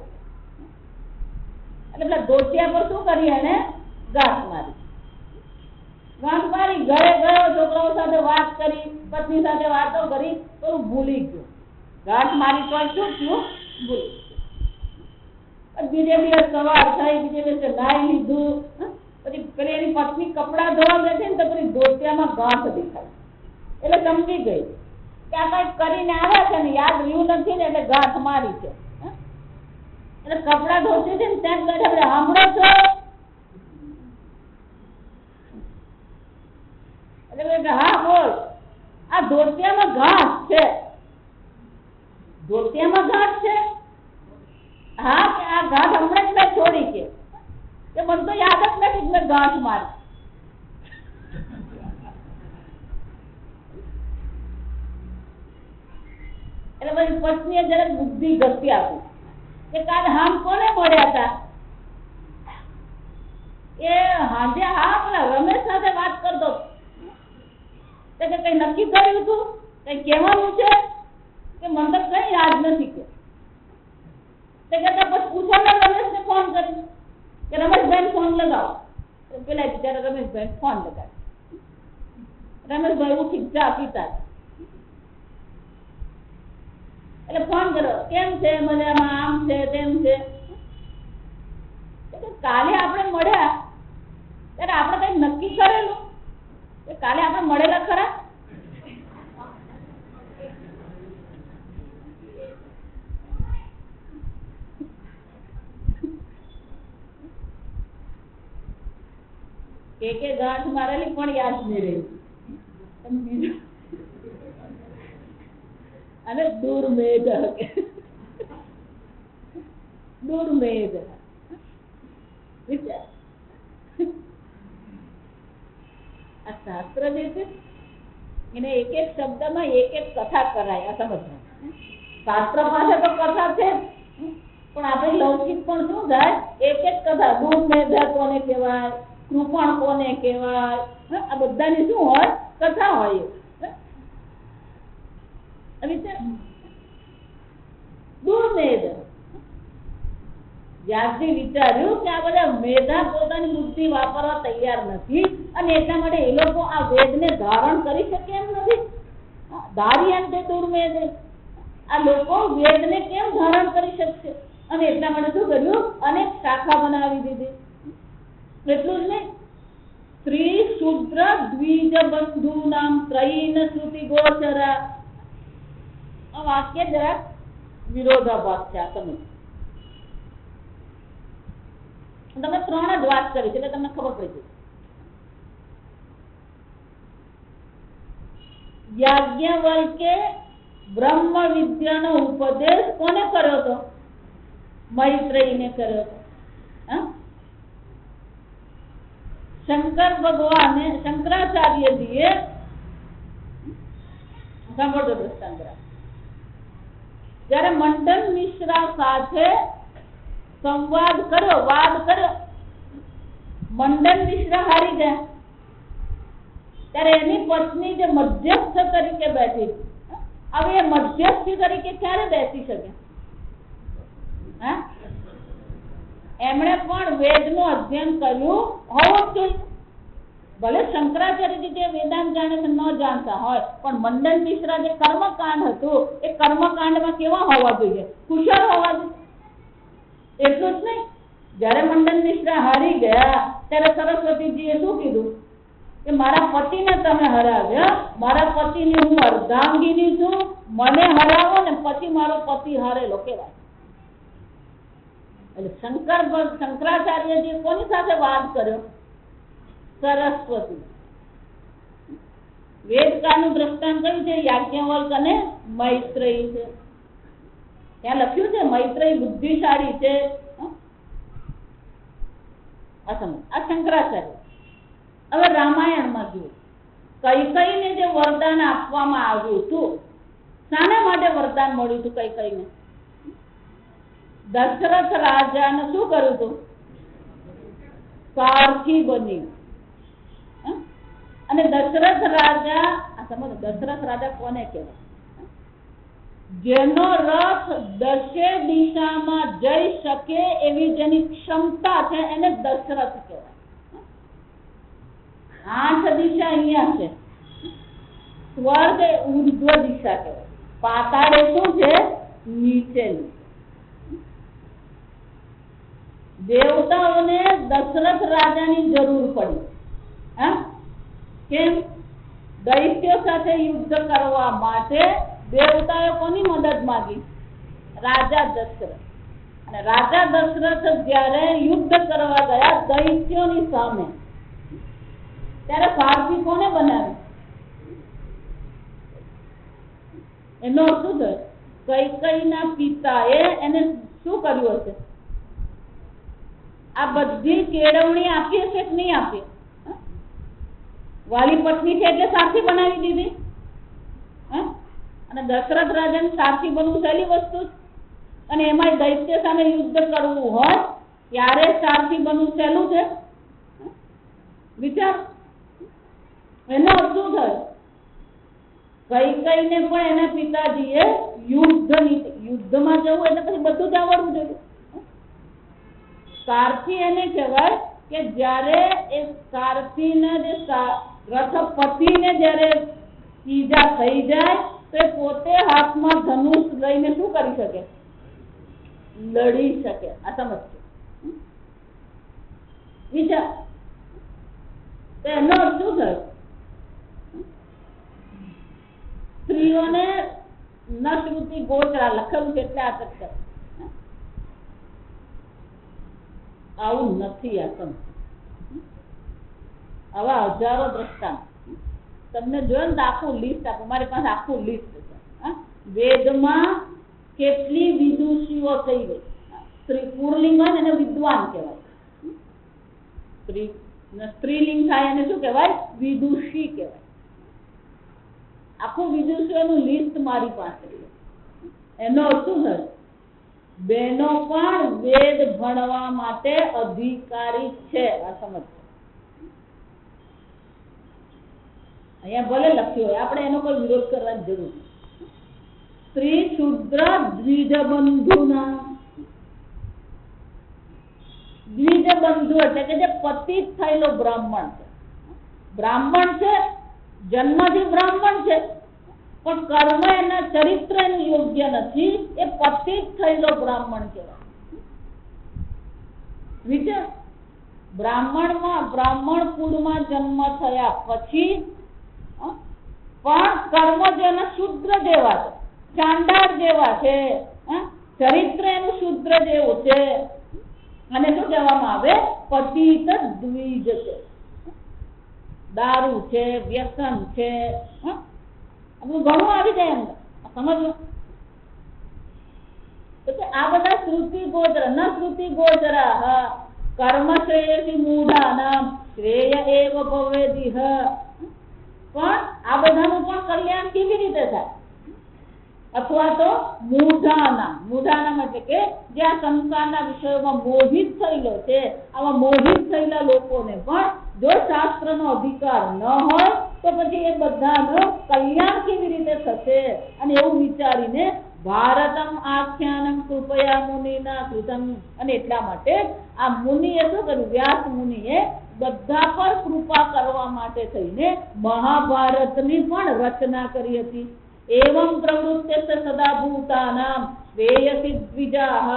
એટલે પેલા દોટિયા પર શું કરીએ? એને ગાંઠ મારી. ઘરે ગયો, છોકરાઓ સાથે વાત કરી, પત્ની સાથે વાતો કરી, તો ભૂલી ગયો. ગાંઠ મારી તો શું થયું? ભૂલી ગયો. બીજે દિવસ સવાર થઈ, બીજે દિવસે નાઈ લીધું, પછી પેલી એની પત્ની કપડા ધોવા બેઠે ને, તો પેલી દોટિયામાં ગાંઠ દેખાય. એટલે સમજી ગઈ કે આ કઈક કરીને આવ્યા છે ને, યાદ રહ્યું નથી ને, એટલે ગાંઠ મારી છે. એટલે કપડા ધોતી છે ને, ત્યાં બેઠા સાંભળો છો? એટલે હા બોલ. આ ધોતિયામાં ઘાસ છે. ધોતિયામાં ઘાસ છે? હા, કે આ ઘાસ હમણાં જ મેં છોડી કે મને તો યાદ જ નથી મેં ઘાસ મારી. એટલે પછી પત્નીએ જરાક બુદ્ધિ ઘસી આપી કે કાલે હામ કોને મળ્યા હતા? એ હાજે હા પેલા રમેશ સાથે વાત કરતો. કઈ નક્કી કર્યું હતું? કઈ કહેવાનું છે? કે મને તો કઈ યાદ નથી. પછી પૂછો ને રમેશને ફોન કરી કે રમેશભાઈ ફોન લગાવો. પેલા બિચારા રમેશભાઈ ફોન લગાવે. રમેશભાઈ ઉઠી ચા પીતા. એટલે ફોન કરો, કેમ છે? મજામાં, આમ છે તેમ છે. કાલે આપણે મળ્યા ત્યારે આપણે કઈ નક્કી કરેલું? કાલે આપણે મળેલા ખરા? કે ગાંઠ મારેલી પણ યાદ નહીં રહી. અને દુર્મેધ દુર્મેધ વિચાર. આ શાસ્ત્ર જે છે એને એક એક શબ્દમાં એક એક કથા કરાય. આ સમજવું. શાસ્ત્ર પાસે તો કથા છે, પણ આપણે લૌકિક પણ શું થાય? એક એક કથા. દુર્મેધ કોને કહેવાય? કૃપણ કોને કહેવાય? આ બધાની શું હોય? કથા હોય. દુર્મેધ વ્યાસજી વિચાર્યું કે આ બધા મેધા પોતાની બુદ્ધિ વાપરવા તૈયાર નથી, અને એટલા માટે એ લોકો આ વેદને ધારણ કરી શકે એમ નથી. ધારી એમ છે દુર્મેધ. આ લોકો વેદને કેમ ધારણ કરી શકશે? અને એટલા માટે શું કર્યું? અનેક શાખા બનાવી દીધી. એટલું જ નહીં, સ્ત્રી શુદ્ર દ્વિજ બંધુ નામ ત્રયીન શ્રુતિ ગોચરા. આ વાક્ય જરાક વિરોધાભાસ છે. આ સમજ. તમે 3 જ વાત કરી છે એટલે તમને ખબર પડી જશે. યાજ્ઞવલ્કે બ્રહ્મ વિદ્યાનો ઉપદેશ કોને કર્યો હતો? મૈત્રેયીને કર્યો હતો. શંકર ભગવાને, શંકરાચાર્યજીએ સાંભળજો દ્રષ્ટાંત. જયારે મંડન મિશ્રા સાથે સંવાદ કર્યો, વાદ કર્યો, મંડન મિશ્રા હારી ગયા, ત્યારે એની પત્ની જે મધ્યસ્થ તરીકે બેઠી, હવે એ મધ્યસ્થી તરીકે ક્યારે બેસી શકે? એમણે પણ વેદનું અધ્યયન કર્યું હોવું જ જોઈએ. ભલે શંકરાચાર્યજી જે વેદાંત જાણે છે ન જાણતા હોય, પણ મંડન મિશ્રા જે કર્મકાંડ હતું એ કર્મકાંડમાં કેવા હોવા જોઈએ? કુશળ હોવા જોઈએ. એટલું જ નહીં, જયારે મંડન મિશ્રા હારી ગયા ત્યારે સરસ્વતીજીએ શું કીધું કે મારા પતિને તમે હરાવ્યા, મારા પતિની હું અર્ધાંગીની છું, મને હરાવો ને પછી મારો પતિ હારેલો કહેવાય. એટલે શંકરાચાર્યજી કોની સાથે વાદ કર્યો? સરસ્વતી. વેદકાળનું દ્રષ્ટાંત કયું છે? યાજ્ઞવલ્ક અને મૈત્રેયી છે. ત્યાં લખ્યું છે મૈત્રેયી બુદ્ધિશાળી છે. આ શંકરાચાર્ય. હવે રામાયણમાં જુઓ, કૈકેયીને જે વરદાન આપવામાં આવ્યું હતું, શાના માટે વરદાન મળ્યું હતું કૈકેયીને? દશરથ રાજાને શું કર્યું હતું? સારથી બની. અને દશરથ રાજા, સમજો, દશરથ રાજા કોને કહેવાય? જેનો રથ દશે દિશામાં જઈ શકે એવી જેની ક્ષમતા છે એને દશરથ કહેવાય. 8 દિશા અહીંયા છે. સ્વર્ગ એ ઉર્ધ્વ દિશા કહેવાય, પાતાળ એ શું છે? નીચેનું. દેવતાઓને દશરથ રાજાની જરૂર પડી. કેમ? દૈત્યો સાથે યુદ્ધ કરવા માટે દેવતાએ કોની મદદ માંગી? રાજા દશરથ. અને રાજા દશરથ જ્યારે યુદ્ધ કરવા ગયા દૈત્યોની સામે, ત્યારે સારથી કોને બનાવી? એનો શું થયો? કૈકેયીના પિતાએ એને શું કર્યું હશે? આ બધી કેળવણી આપી હશે કે નહીં આપી? વાલી પત્ની છે એટલે સારથી બનાવી દીધી. અને દશરથ રાજાને સારથી બનવું સહેલી વસ્તુ, અને એમાં દૈત્ય સામે યુદ્ધ કરવું હોય ત્યારે સારથી બનવું સહેલું છે? વિચાર. એનો અર્થ શું થયો? કૈકેયીને પણ એના પિતાજીએ યુદ્ધમાં જવું એટલે પછી બધું જ આવડવું જોઈએ. સારથી એને કહેવાય કે જ્યારે એ સારથીને જે રથપતિને જ્યારે ઈજા થઈ જાય તો એ પોતે હાથમાં ધનુષ લઈને શું કરી શકે? લડી શકે. આ સમજજો. વિચાર. તો એનો અર્થ શું થયો? સ્ત્રીઓને નશ્રુતિ ગોચરા લખેલું છે એટલે આ ચક્કર. આવું નથી. આ સમજ. આવા હજારો દ્રષ્ટાંત તમને જોયું ને આખું લિસ્ટ આપો. મારી પાસે આખું લિસ્ટ છે. વેદમાં કેટલી વિદુષીઓ થઈ ગઈ. પુરલિંગ હોય ને એને વિદ્વાન કહેવાય. સ્ત્રીલિંગ થાય એને શું કહેવાય? વિદુષી કહેવાય. આખું વિદુષીઓનું લિસ્ટ મારી પાસે છે. એનો શું થયો? બહેનો પણ વેદ ભણવા માટે અધિકારી છે. આ સમજ. અહીંયા ભલે લખ્યું હોય, આપણે એનો કોઈ વિરોધ કરવાની જરૂર નથી. સ્ત્રી શુદ્ર દ્વિજબંધુના. દ્વિજબંધુ એટલે કે જે પતિત થયેલો બ્રાહ્મણ છે. બ્રાહ્મણ છે, જન્મથી બ્રાહ્મણ છે, પણ કર્મ એના ચરિત્ર એનું યોગ્ય નથી, એ પતિત થયેલો બ્રાહ્મણ કહેવાય. વિચાર. બ્રાહ્મણ કુળમાં જન્મ થયા પછી પણ કર્મ જેના શુદ્ર જેવા છે, ચાંડાળ જેવા છે, ચરિત્ર એનું શુદ્ર જેવું છે, અને શું કહેવામાં આવે? પતિત દ્વિજ છે. દારૂ છે, વ્યસન છે, આપણું ઘણું આવી જાય અંદર. સમજો. આ બધા શ્રુતિ ગોચર ન શ્રુતિ ગોચરા કર્મ શ્રેયસી મૂઢાનામ શ્રેય એવ ભવેદિહ. પણ આ બધાનું પણ કલ્યાણ કેવી રીતે થાય? અથવા તો મૂઢાનામ એટલે કે જે આ સંસારના વિષયોમાં મોહિત થયેલો છે, આવા મોહિત થયેલા લોકોને પણ જો શાસ્ત્રનો અધિકાર ન હોય તો પછી એ બધાનું કલ્યાણ કેવી રીતે થશે? અને એવું વિચારીને ભારતમ આખ્યાનમ કૃપયા મુનિના કૃતમ. અને એટલા માટે આ મુનિએ શું કર્યું? વ્યાસ મુનિએ બધા પર કૃપા કરવા માટે થઈને મહાભારતની પણ રચના કરી હતી. એવં પ્રવૃત્તે સદા ભૂતાનામ શ્રેયસી દ્વિજાહ.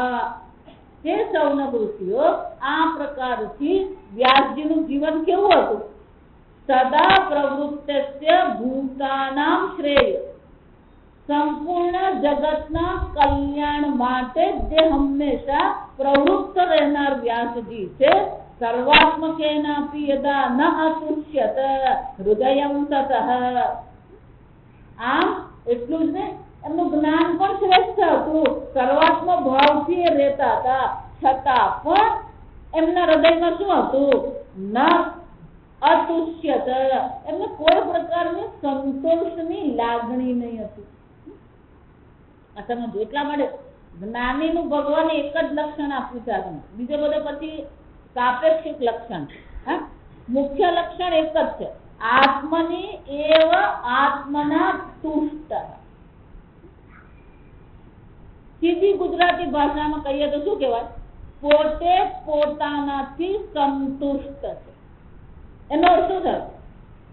તે સૌનક ઋષિઓ આ પ્રકારથી વ્યાસજીનું જીવન કેવું હતું? સદા પ્રવૃત્તે ભૂતાનામ શ્રેય, સંપૂર્ણ જગતના કલ્યાણ માટે જે હંમેશા પ્રવૃત્ત રહેનાર વ્યાસજી છે. સર્વાત્મકેનાપી યદા ન અતુષ્યત હૃદયં તતઃ. આમ એટલું જ ને, એમનું જ્ઞાન પણ શ્રેષ્ઠ હતું. સર્વાત્મ ભાવથી એ રહેતા હતા, છતાં પણ એમના હૃદયમાં શું હતું? ન અતુષ્યત, એમને કોઈ પ્રકારની સંતોષની લાગણી નહીં હતી. આ સમજો. એટલા માટે જ્ઞાનીનું ભગવાને એક જ લક્ષણ આપ્યું છે આપણને. બીજે બધે પછી સાપેક્ષિક લક્ષણ. મુખ્ય લક્ષણ એક જ છે, આત્મની એવ આત્મના તુષ્ટ. સીધી ગુજરાતી ભાષામાં કહીએ તો શું કહેવાય? પોતે પોતાનાથી સંતુષ્ટ છે. એનો અર્થ શું થાય?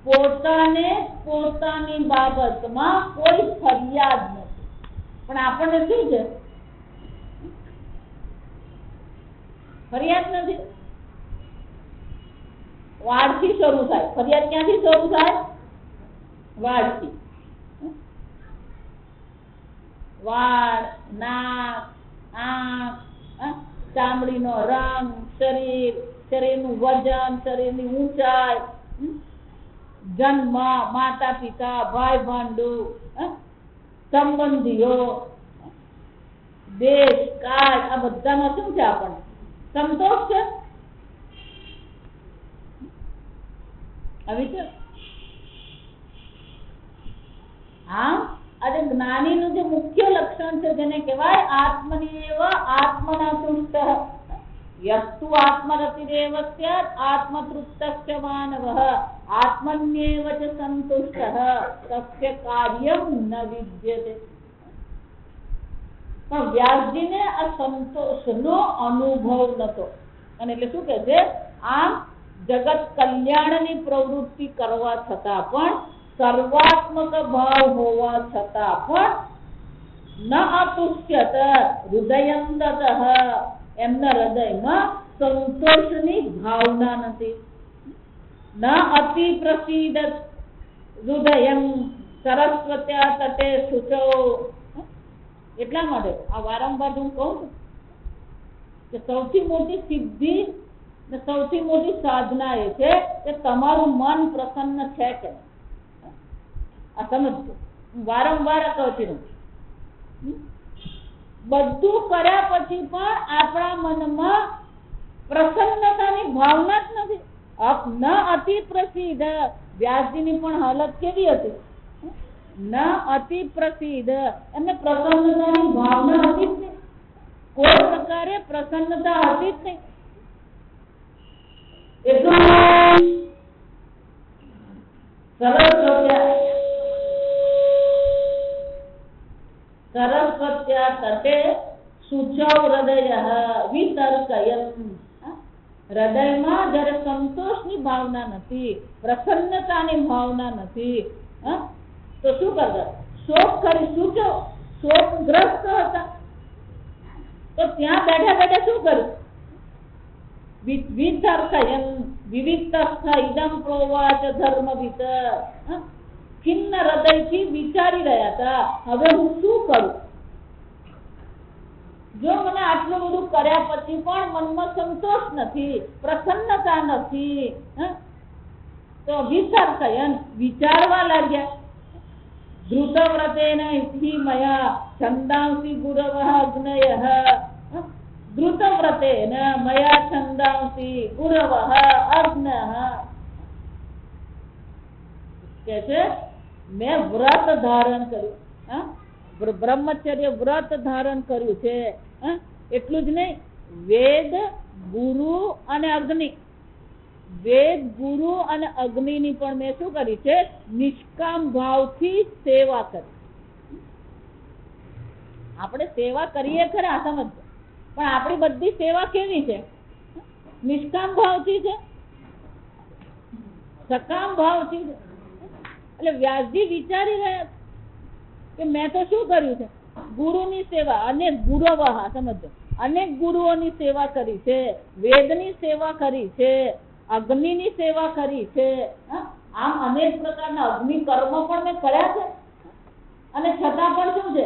પોતાને પોતાની બાબતમાં કોઈ ફરિયાદ નથી. પણ આપણને શું છે? ફરિયાદ નથી. વાળથી શરૂ થાય. ફરિયાદ ક્યાંથી શરૂ થાય? વાળથી. વાળ, નાક, આંખ, ચામડીનો રંગ, શરીર, શરીરનું વજન, શરીરની ઊંચાઈ, જન્મ, માતા પિતા, ભાઈ ભાંડુ, સંબંધીઓ, દેશ, કાળ, આ બધામાં શું છે? આપણને સંતોષ છે. આવી છે. હા, આજે જ્ઞાનીનું જે મુખ્ય લક્ષણ છે જેને કહેવાય આત્મનિએવ આત્મના તુષ્ટ. યસ્તુ આત્મરતિરેવ સ્યાત આત્મતૃપ્તસ્ય માનવઃ આત્મન્યેવ ચ સંતુષ્ટઃ તસ્ય કાર્યમ ન વિદ્યતે. પણ વ્યાસજીને આ સંતોષનો અનુભવ નતો. અને એટલે શું કહે છે? આમ જગત કલ્યાણની પ્રવૃત્તિ કરવા છતાં પણ, સર્વાત્મક ભાવ હોવા છતાં પણ ન અતુષ્યત હૃદયં તતઃ, એમના હૃદયમાં સંતોષની ભાવના નથી. ન અતિ પ્રસીદત હૃદયં સરસ્વત્યા તટે શુચો. એટલા માટે આ વારંવાર હું કહું છું કે સૌથી મોટી સિદ્ધિ ને સૌથી મોટી સાધના એ છે કે તમારું મન પ્રસન્ન છે કે આ સમજજો. વારંવાર કહતી રહું. બધું કર્યા પછી પણ આપણા મનમાં પ્રસન્નતાની ભાવના જ નથી. ન અતિ પ્રસિદ્ધ. વ્યાસજીની પણ હાલત કેવી હતી? ન અતિ પ્રસિદ્ધ. એમને પ્રસન્નતાની ભાવના હતી જ નહીં. કોઈ પ્રકારે પ્રસન્નતા હતી જ નહીં. સરસ્વત્યા તટે શુચૌ હૃદય વિતર્કયન. હૃદયમાં જયારે સંતોષની ભાવના નથી, પ્રસન્નતાની ભાવના નથી, તો શું કરતા? શોક કરી. શુચો, શોકગ્રસ્ત હતા. તો ત્યાં બેઠા બેઠા શું કર્યું? વિતર્કયન વિવિક્તસ્થ ઇદં પ્રોવાચ ધર્મવિત. ખિન્ન હૃદયથી વિચારી રહ્યા હતા, હવે હું શું કરું? જો મને આટલું બધું કર્યા પછી પણ મનમાં સંતોષ નથી, પ્રસન્નતા નથી, તો વિતર્કયન વિચારવા લાગ્યા. ધૃતવ્રતેન હિ મયા છંદાંસી ગુરવઃ અગ્નયઃ. ધૃતવ્રતેન મયા છંદાંસી ગુરવઃ અગ્નયઃ. કે છે મેં વ્રત ધારણ કર્યું, બ્રહ્મચર્ય વ્રત ધારણ કર્યું છે. એટલું જ નહીં, વેદ, ગુરુ અને અગ્નિ, વેદ, ગુરુ અને અગ્નિની પણ મેં શું કરી છે? નિષ્કામ ભાવથી સેવા કરી. આપણે સેવા કરીએ ખરા, સમજ, પણ આપણી બધી સેવા કેવી છે? નિષ્કામ ભાવથી છે. સકામ ભાવથી. એટલે વ્યાસજી વિચારી રહ્યા કે મેં તો શું કર્યું છે, ગુરુની સેવા, અનેક ગુરવ, સમજો, અનેક ગુરુઓની સેવા કરી છે, વેદની સેવા કરી છે, અગ્નિની સેવા કરી છે, આમ અનેક પ્રકારના અગ્નિ કર્મો પણ મેં કર્યા છે, અને છતાં પણ શું છે,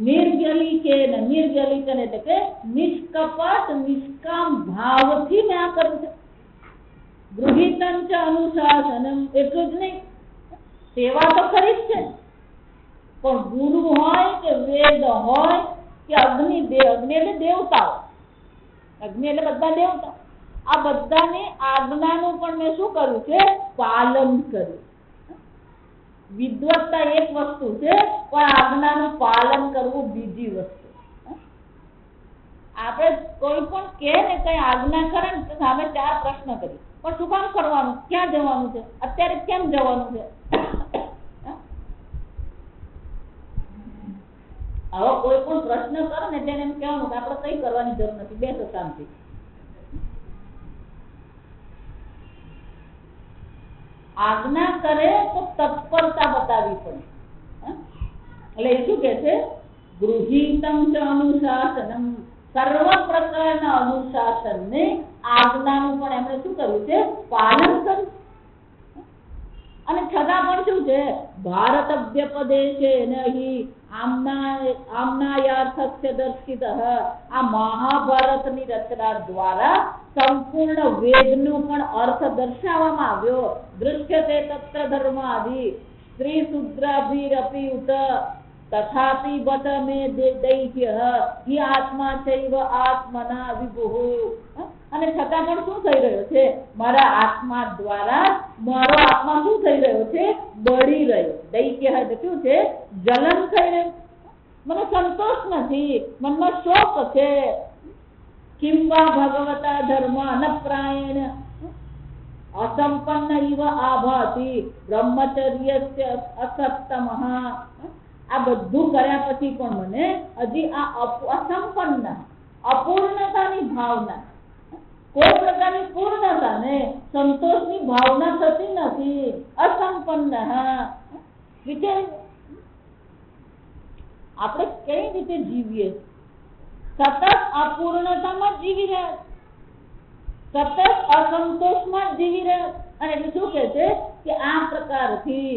નિર્જલી છે ને, નિર્જલી છે એટલે કે નિષ્કપટ નિષ્કામ ભાવથી મેં આ કર્યું છે. ગૃહિતં ચ અનુશાસનમ, એટલું જ નહીં, સેવા તો કરી જ છે, પણ ગુરુ હોય કે વેદ હોય કે અગ્નિ એટલે દેવતાઓ, અગ્નિ એટલે બધા દેવતા, આ બધાની આજ્ઞાનું પણ મેં શું કર્યું છે, પાલન કર્યું. વિદ્વત્તા એક વસ્તુ છે, પણ આજ્ઞાનું પાલન કરવું બીજી વસ્તુ. આપણે કોઈ પણ કે ને કઈ આજ્ઞા કરે ને તો સામે ચાર પ્રશ્ન કરીએ, પણ શું કામ કરવાનું, ક્યાં જવાનું છે, અત્યારે કેમ જવાનું છે. હવે કોઈ પણ પ્રશ્ન કરો ને તેને એમ કહેવાનું કે આપણે કઈ કરવાની જરૂર નથી, બેસો શાંતિ. આજ્ઞા કરે તો તત્પરતા બતાવવી પડે. એટલે એ શું કે છે, ગૃહિતં ચ અનુશાસનમ, સર્વ પ્રકારના અનુશાસનને આજ્ઞાનું પણ એમણે શું કર્યું છે, પાલન કર્યું. અને છતાં પણ શું છે, ભારત વ્યપદેશે નહીં આમનાયાર્થસ્ય દર્શિત, આ મહાભારતની રચના દ્વારા સંપૂર્ણ વેદનો પણ અર્થ દર્શાવવામાં આવ્યો. દૃશ્યતે તત્ર ધર્માદિ સ્ત્રી શુદ્રાભિરપી ઉત તથાપિ બત મે દૈહ્ય હિ આત્મા ચૈવ આત્મના વિભુઃ. અને છતાં પણ શું થઈ રહ્યો છે, મારા આત્મા દ્વારા મારો આત્મા શું થઈ રહ્યો છે, બળી રહ્યો. દૈત્ય એટલે શું છે, જલન થઈ રહ્યું. મને સંતોષ નથી, મનમાં શોક છે. કિંવા ભગવતા ધર્મ અનપ્રાયણ અસંપન્ન ઇવ આભાતિ બ્રહ્મચર્યસ્ય અસપ્તમઃ. આ બધું કર્યા પછી પણ મને હજી આ અસંપન્ન, અપૂર્ણતાની ભાવના, કોઈ પ્રકારની પૂર્ણતા ને સંતોષની ભાવના થતી નથી. અસંપન્ન. વિચાર, આપણે કઈ રીતે જીવીએ, સતત અપૂર્ણતામાં જીવી રહ્યા, સતત અસંતોષમાં જીવી રહ્યા. અને એટલે શું કે છે કે આ પ્રકારથી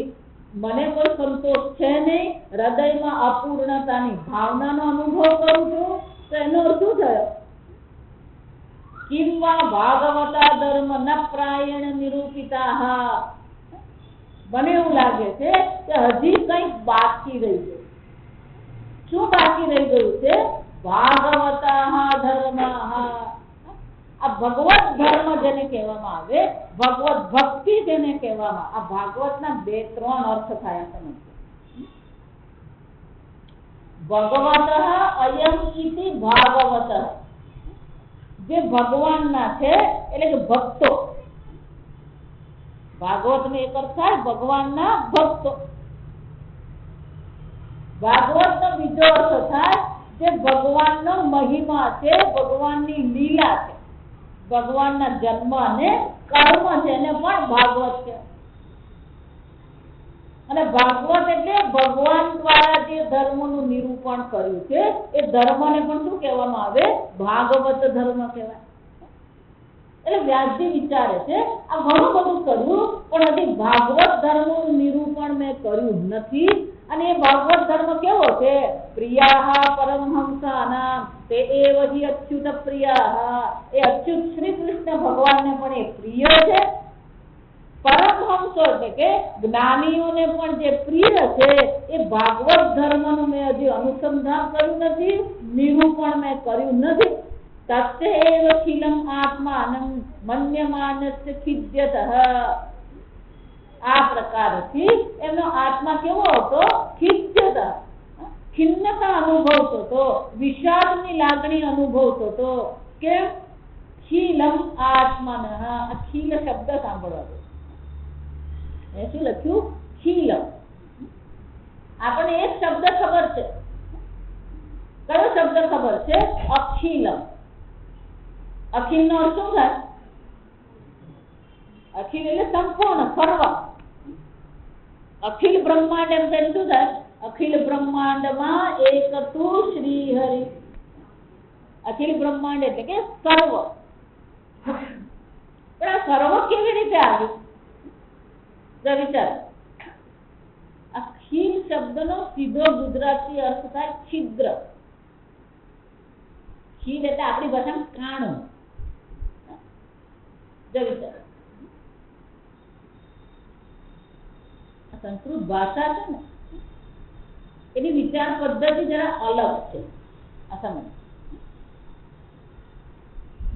મને કોઈ સંતોષ છે નહીં, હૃદયમાં અપૂર્ણતાની ભાવનાનો અનુભવ કરું છું. તો એનો અર્થ શું થયો, કિંવા ભાગવતા ધર્મ ન પ્રાયણ નિરૂપિતા. મને એવું લાગે છે કે હજી કંઈક બાકી રહી ગયું. શું બાકી રહી ગયું છે, ભાગવતા ધર્મ. આ ભગવત ધર્મ જેને કહેવામાં આવે, ભગવત ભક્તિ જેને કહેવામાં, આ ભાગવતના 2-3 અર્થ થયા છે. ભગવત અયમ ઇતિ ભાગવત, જે ભગવાનના છે એટલે કે ભક્તો. ભાગવત નો એક અર્થ થાય ભગવાનના ભક્તો. ભાગવત નો બીજો અર્થ થાય જે ભગવાનનો મહિમા છે, ભગવાનની લીલા છે, ભગવાનના જન્મ અને કર્મ છે, એને પણ ભાગવત છે. અને ભાગવત એટલે ભગવાન દ્વારા જે ધર્મનું નિરૂપણ કર્યું છે એ ધર્મને પણ શું કહેવામાં આવે, ભાગવત ધર્મ કહેવાય. એટલે વ્યાસજી વિચારે છે આ ઘણું બધું કર્યું, પણ હજી ભાગવત ધર્મનું નિરૂપણ મેં કર્યું નથી. અને એ ભાગવત ધર્મ કેવો છે, પ્રિયાઃ પરમહંસાનાં તે એવ હિ અચ્યુત પ્રિયાઃ. એ અચ્યુત શ્રી કૃષ્ણ ભગવાનને પણ એ પ્રિય છે. પરમહંસો એટલે કે જ્ઞાનીઓને પણ જે પ્રિય છે એ ભાગવત ધર્મનું મેં હજી અનુસંધાન કર્યું નથી, નિરૂપણ મેં કર્યું નથી. તસ્ય એવ ખિલમ આત્માનં મન્યમાનસ્ય ખિદ્યતઃ. આ પ્રકારથી એમનો આત્મા કેવો હતો, ખિદ્યતઃ, ખિન્નતા અનુભવતો હતો, વિષાદની લાગણી અનુભવતો હતો. કેમ, ખિલમ આત્માનઃ. આ ખિલ શબ્દ સાંભળવા, શું લખ્યું, ખીલમ. આપણને એક શબ્દ ખબર છે, કયો શબ્દ ખબર છે, અખિલમ. અખિલ નો અર્થ શું થાય, અખિલ એટલે સંપૂર્ણ સર્વ. અખિલ બ્રહ્માંડ એમ કહીને શું થાય? અખિલ બ્રહ્માંડમાં એક તું શ્રી હરિ. અખિલ બ્રહ્માંડ એટલે કે સર્વ. પણ આ સર્વ કેવી રીતે આવ્યું? વિચાર. અખિલ શબ્દનો સીધો ગુજરાતી અર્થ થાય છિદ્ર. ખીલ એટલે આપણી ભાષામાં કાણું. વિચાર, સંસ્કૃત ભાષા છે ને એની વિચાર પદ્ધતિ જરા અલગ છે. આ સમજ.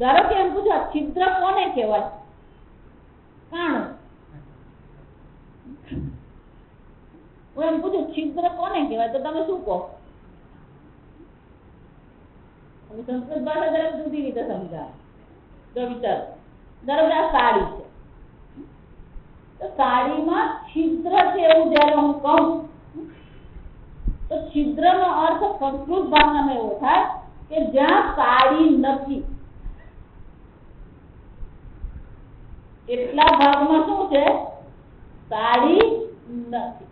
ધારો કે એમ પૂછો છિદ્ર કોને કહેવાય? કાણું. હું એમ પૂછું છિદ્ર કોને કહેવાય તો તમે શું કહો? સંસ્કૃત ભાષા જરા જુદી રીતે સમજાવે. જો વિચારો, ધારો કે આ સાડી છે તો સાડીમાં છિદ્ર છે એવું જયારે હું કહું તો છિદ્રનો અર્થ સંસ્કૃત ભાષામાં એવો થાય કે જ્યાં સાડી નથી એટલા ભાગમાં શું છે? સાડી નથી.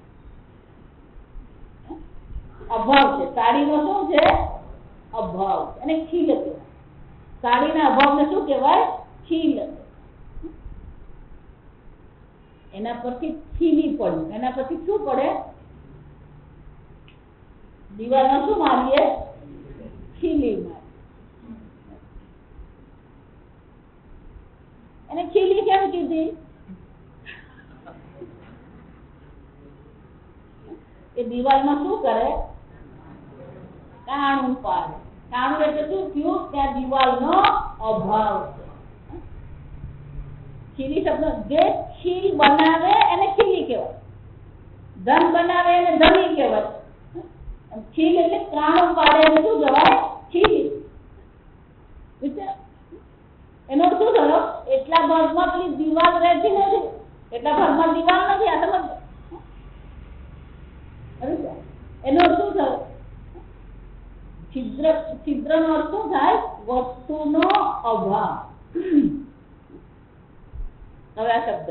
અભાવ છે. સાડીનો શું છે? અભાવ. અને ખીલ કહેવાય. સાડીના અભાવને શું કહેવાય? ખીલ. એના પરથી ખીલી પડ્યું. એના પછી શું પડે? દિવાલમાં શું મારીએ? ખીલી મારી. એને ખીલી કેમ કીધી? એ દિવાલમાં શું કરે? કાણું પાડે. કાણું એટલે શું થયું? ત્યાં દિવાલનો અભાવ છે. ખીલી શબ્દ જે ખીલ બનાવે એને ખીલી કહેવાય. ધન બનાવે એને ધની કહેવાય. ખીલ એટલે કાણું પાડે એને શું કહેવાય? ખીલી. એનો શું થયો? એટલા ભાગમાં પેલી દિવાલ રહેતી નથી. એટલા ભાગમાં દિવાલ નથી. આ સમજ. એનો શું થયો? છિદ્રનો અર્થ શું થાય? વસ્તુનો અભાવ. હવે આ શબ્દ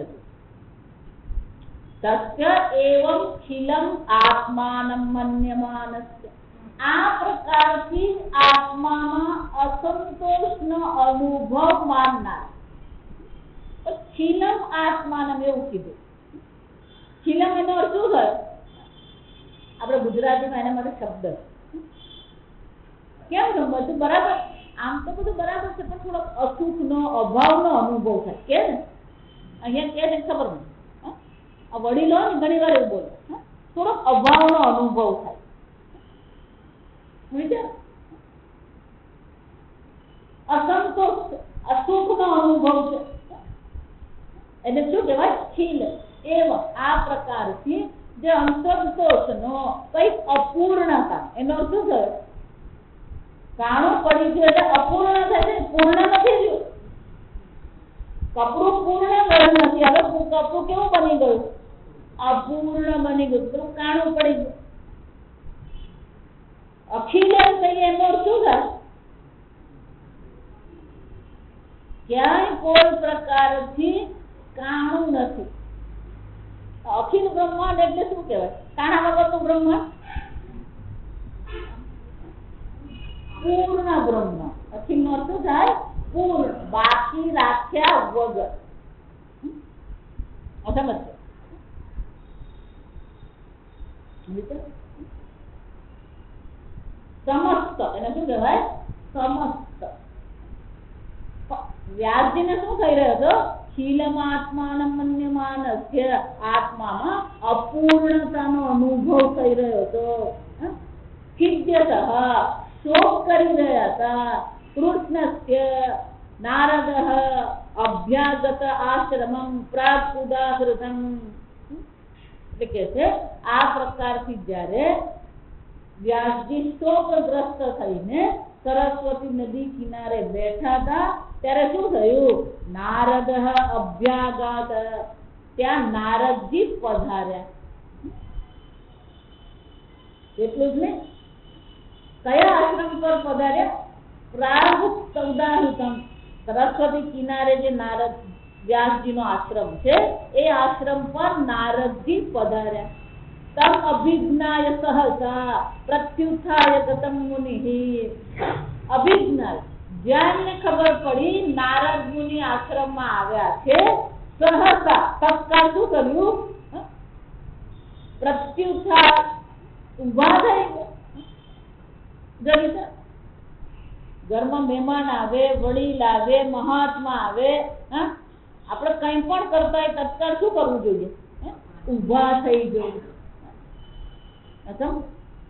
છે તસ્ય એવં ખિલમ આત્માનમ મન્યમાનસ્ય. આ પ્રકારથી આત્મામાં અસંતોષનો અનુભવ માનનાર. ખિલમ આત્માનમ એવું કીધું. ખિલમ એનો અર્થ શું થયો? આપણે ગુજરાતીમાં એના માટે શબ્દ કેમ સમજવું? બરાબર, આમ તો બધું બરાબર છે પણ થોડો અસુખનો અભાવનો અનુભવ થાય. કે અહીંયા કે છે ખબર નહીં. આ વડીલો ને ઘણી વાર એવું બોલે થોડો અભાવનો અનુભવ થાય. અસંતોષ અસુખનો અનુભવ છે એટલે શું કહેવાય? ખીલ. એવ આ પ્રકારથી જે અસંતોષનો કઈક અપૂર્ણતા એનો શું થયો? કાણું પડી ગયું એટલે અપૂર્ણ થશે. પૂર્ણ નથી થયું. કપડું પૂર્ણ ગયું નથી. હવે કપડું કેવું બની ગયું? અપૂર્ણ બની ગયું. તો કાણું પડી ગયું. અખિલ એનો શું થાય? ક્યાંય કોઈ પ્રકારથી કાણું નથી. અખિલ બ્રહ્માંડ એટલે શું કહેવાય? કાણા વગરનું બ્રહ્માંડ. પૂર્ણ બ્રહ્મ. અખિલ નો અર્થ થાય પૂર્ણ, બાકી રાખ્યા વગર. સમજ? સમસ્ત એને શું કહેવાય? સમસ્ત. વ્યાસજીને શું થઈ રહ્યો હતો? ખીલમાત્માન મન્યમાનસ્ય. આત્મામાં અપૂર્ણતાનો અનુભવ થઈ રહ્યો હતો. ખિદ્યતઃ શોક કરી રહ્યા હતા. કૃષ્ણસ્ય નારદ અભ્યાગત આશ્રમમ પ્રાગુદાહૃતમ. એટલે કે છે આ પ્રકારથી જ્યારે વ્યાસજી શોકગ્રસ્ત થઈને સરસ્વતી નદી કિનારે બેઠા હતા ત્યારે શું થયું? નારદ અભ્યાગત. ત્યાં નારદજી પધાર્યા. એટલું જ ને, કયા આશ્રમ પર પધાર્યા? પ્રાગુદાહૃતમ. સરસ્વતી કિનારે જે નારદ વ્યાસજીનો આશ્રમ છે, એ આશ્રમ પર નારદજી પધાર્યા. તમ અભિજ્ઞાય સહસા પ્રત્યુત્થાય ગતમ મુનિ. અભિજ્ઞાય, જ્યાં એમને ખબર પડી નારદ મુનિ આશ્રમમાં આવ્યા છે, સહસા તત્કાળ શું કર્યું? પ્રત્યુત્થાય, ઉભા થઈ ગયા. ઘરમાં મહેમાન આવે, વડીલ આવે, મહાત્મા આવે, આપણે કંઈ પણ કરતા હોય તત્કાળ શું કરવું જોઈએ? ઉભા થઈ જવું.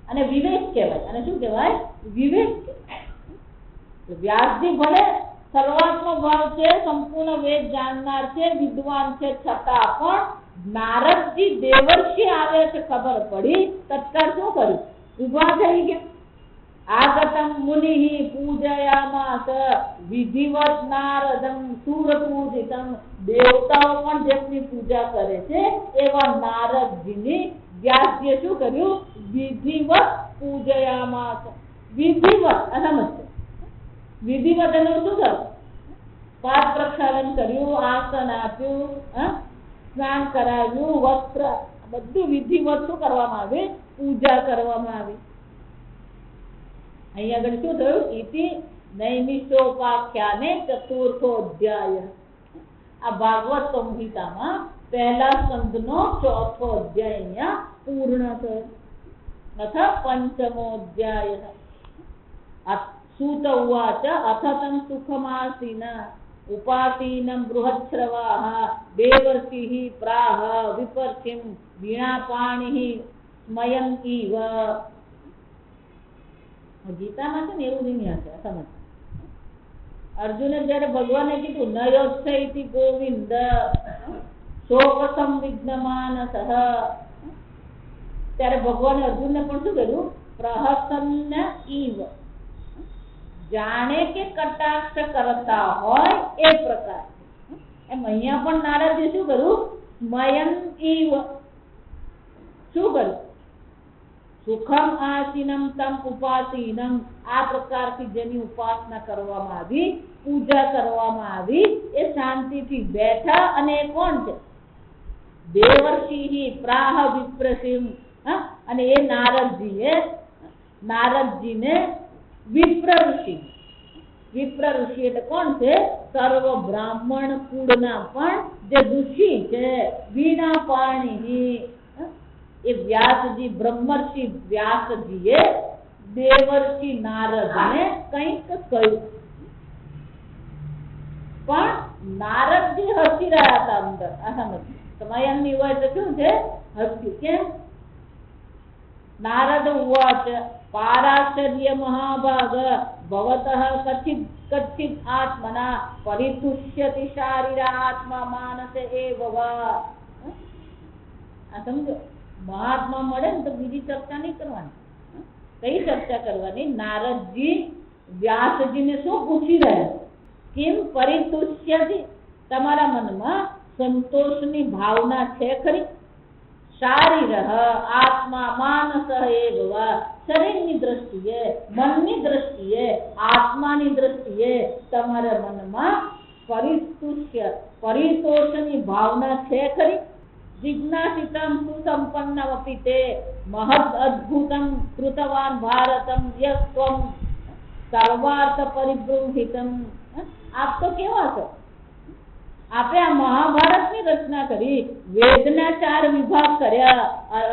અને વિવેક કહેવાય. અને શું કહેવાય? વિવેક. વ્યાસજી ભલે સર્વાત્મ ભાવ છે, સંપૂર્ણ વેદ જાણનાર છે, વિદ્વાન છે, છતાં પણ નારદજી દેવર્ષિ આવે છે ખબર પડી, તત્કાળ શું કર્યું? ઉભા થઈ ગયા. આગતમ મુનિ પૂજયામાસ વિધિવત નારદમ સુરપૂજિતમ. દેવતાઓ પણ જેમની પૂજા કરે છે એવા નારદજીની વ્યાસજીએ શું કર્યું? વિધિવત પૂજયામાસ. વિધિવત સમજશે. વિધિવત એનું શું થયું? પાદ પ્રક્ષાલન કર્યું, આસન આપ્યું, સ્નાન કરાવ્યું, વસ્ત્ર, બધું વિધિવત શું કરવામાં આવે? પૂજા કરવામાં આવી. અહીંયા આગળ શું થયું? ઇતિ નૈમિષોપાખ્યાને ચતુર્થો અધ્યાય. આ ભાગવત સંહિતામાં પહેલા સ્કંદનો ચોથો અધ્યાય અહીંયા પૂર્ણ થયો. અથ પંચમો અધ્યાય. સૂત ઉવાચ અથ તં સુખમાસીન ઉપાસીનં બૃહચ્છ્રવાઃ દેવર્ષિઃ પ્રાહ વિપર્ષિં વીણાપાણિઃ સ્મયં ઇવ. ગીતામાં છે ને એવું નહીં હશે. સમજ. અર્જુને જયારે ભગવાને કીધું નયોત્સૈતિ ગોવિંદ શોક સંવિઘ્નમાનસઃ, ત્યારે ભગવાને અર્જુનને પણ શું કર્યું? પ્રહસન્ન ઇવ. જાણે કે કટાક્ષ કરતા હોય એ પ્રકાર. એમ અહીંયા પણ નારદે શું કર્યું? સ્મયન ઇવ. શું કર્યું? સુખમ આસીનમ તમ ઉપાસીનમ. આ પ્રકારથી જેની ઉપાસના કરવામાં આવી, પૂજા કરવામાં આવી, એ શાંતિથી બેઠા. અને એ કોણ છે? દેવર્ષિ પ્રાહ વિપ્રસિમ. અને એ નારદજીને વિપ્ર ઋષિ. વિપ્ર ઋષિ એટલે કોણ છે? સર્વ બ્રાહ્મણ કુળના પણ જે ઋષિ છે. વીણાપાણિ. એ વ્યાસજી, બ્રહ્મર્ષિ વ્યાસજીએ દેવર્ષિ નારદને કંઈક કહ્યું, પણ નારદજી હસી રહ્યા હતા અંદર. આ સમજ. સમયની હોય તો શું છે? હસ્યું. કેમ? નારદ ઉવાચ પારાશ્ચર્ય મહાભાગ ભવતઃ કચ્છિત આત્મના પરિતુષ્યતિ શારીરાત્મા માનસે એવ વા. આ સમજો. મહાત્મા મળે ને તો બીજી ચર્ચા નહીં કરવાની. કઈ ચર્ચા કરવાની? નારદજી વ્યાસજીને શું પૂછી રહ્યા? કિમ પરિતુષ્યતિ. તમારા મનમાં સંતોષની ભાવના છે ખરી? શારીર આત્મા માનસ એવ વા. શરીરની દ્રષ્ટિએ, મનની દ્રષ્ટિએ, આત્માની દ્રષ્ટિએ તમારા મનમાં પરિતોષની ભાવના છે ખરી? જિજ્ઞાસિતમ સુસંપન્નમપી તે મહદ અદ્ભુતમ કૃતવાન ભારતમ યસ્ત્વમ સર્વાર્થ પરિબૃંહિતમ. આપ તો કેવા છો? આપે આ મહાભારતની રચના કરી, વેદના 4 વિભાગ કર્યા,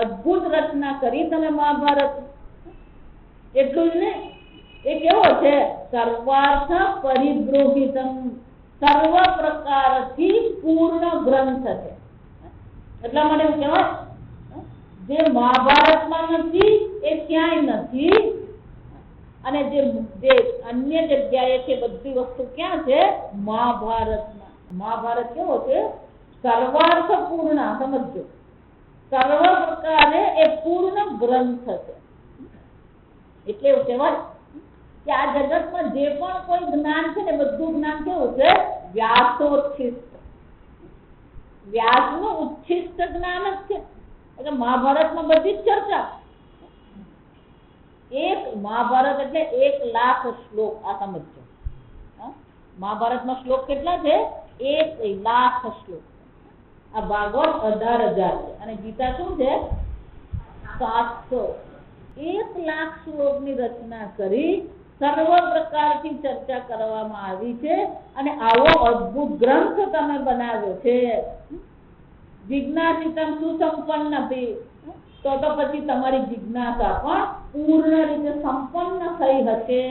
અદ્ભુત રચના કરી તમે મહાભારત. એટલું જ નહીં, એ કેવો છે? સર્વાર્થ પરિબૃંહિતમ. સર્વ પ્રકારથી પૂર્ણ ગ્રંથ છે. એટલા માટે એવું કહેવાય, જે મહાભારતમાં નથી એ ક્યાંય નથી. અને જે અન્ય જગ્યાએ છે બધી વસ્તુ ક્યાં છે? મહાભારતમાં. મહાભારત કેવો છે? સર્વાર્થ પૂર્ણ. સમજો. સર્વ પ્રકારે એ પૂર્ણ ગ્રંથ છે. એટલે એવું કહેવાય કે આ જગતમાં જે પણ કોઈ જ્ઞાન છે ને, બધું જ્ઞાન કેવું છે? વ્યાસોચ્છિષ્ટ. વ્યાસનું ઉચ્છિષ્ટ જ્ઞાન જ છે. એટલે મહાભારતમાં બધી જ ચર્ચા. એક મહાભારત એટલે 1,00,000 શ્લોક. આ સમજો. મહાભારતમાં શ્લોક કેટલા છે? 1,00,000 શ્લોક. આ ભાગવત 18,000 છે અને ગીતા શું છે 700. 1,00,000 શ્લોકની રચના કરી સર્વ પ્રકારથી ચર્ચા કરવામાં આવી છે અને આવો અદ્ભુત ગ્રંથ તમે બનાવ્યો છે. જિજ્ઞાસિતમ સુસંપન્ન ભી, તો પછી તમારી જિજ્ઞાસા પણ પૂર્ણ રીતે સંપન્ન થઈ હશે.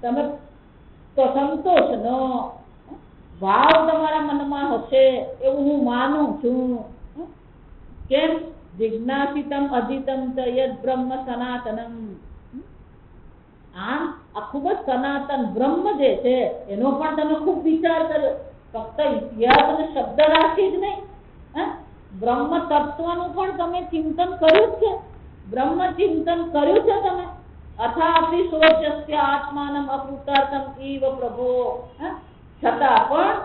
તમે તો સંતોષનો ભાવ તમારા મનમાં હશે એવું હું માનું છું. કેમ? જિજ્ઞાસિતમ અધિતમ યદ બ્રહ્મ સનાતનમ. આમ આ ખૂબ જ સનાતન બ્રહ્મ જે છે એનો પણ તમે ખૂબ વિચાર કર્યો. ફક્ત ઇતિહાસ અને શબ્દ રાખી જ નહીં, બ્રહ્મ તત્વનું પણ તમે ચિંતન કર્યું છે. બ્રહ્મ ચિંતન કર્યું છે તમે. અથાપી સોચસ્ય આત્માનમ અકૃતાર્થમ ઈવ પ્રભો. છતાં પણ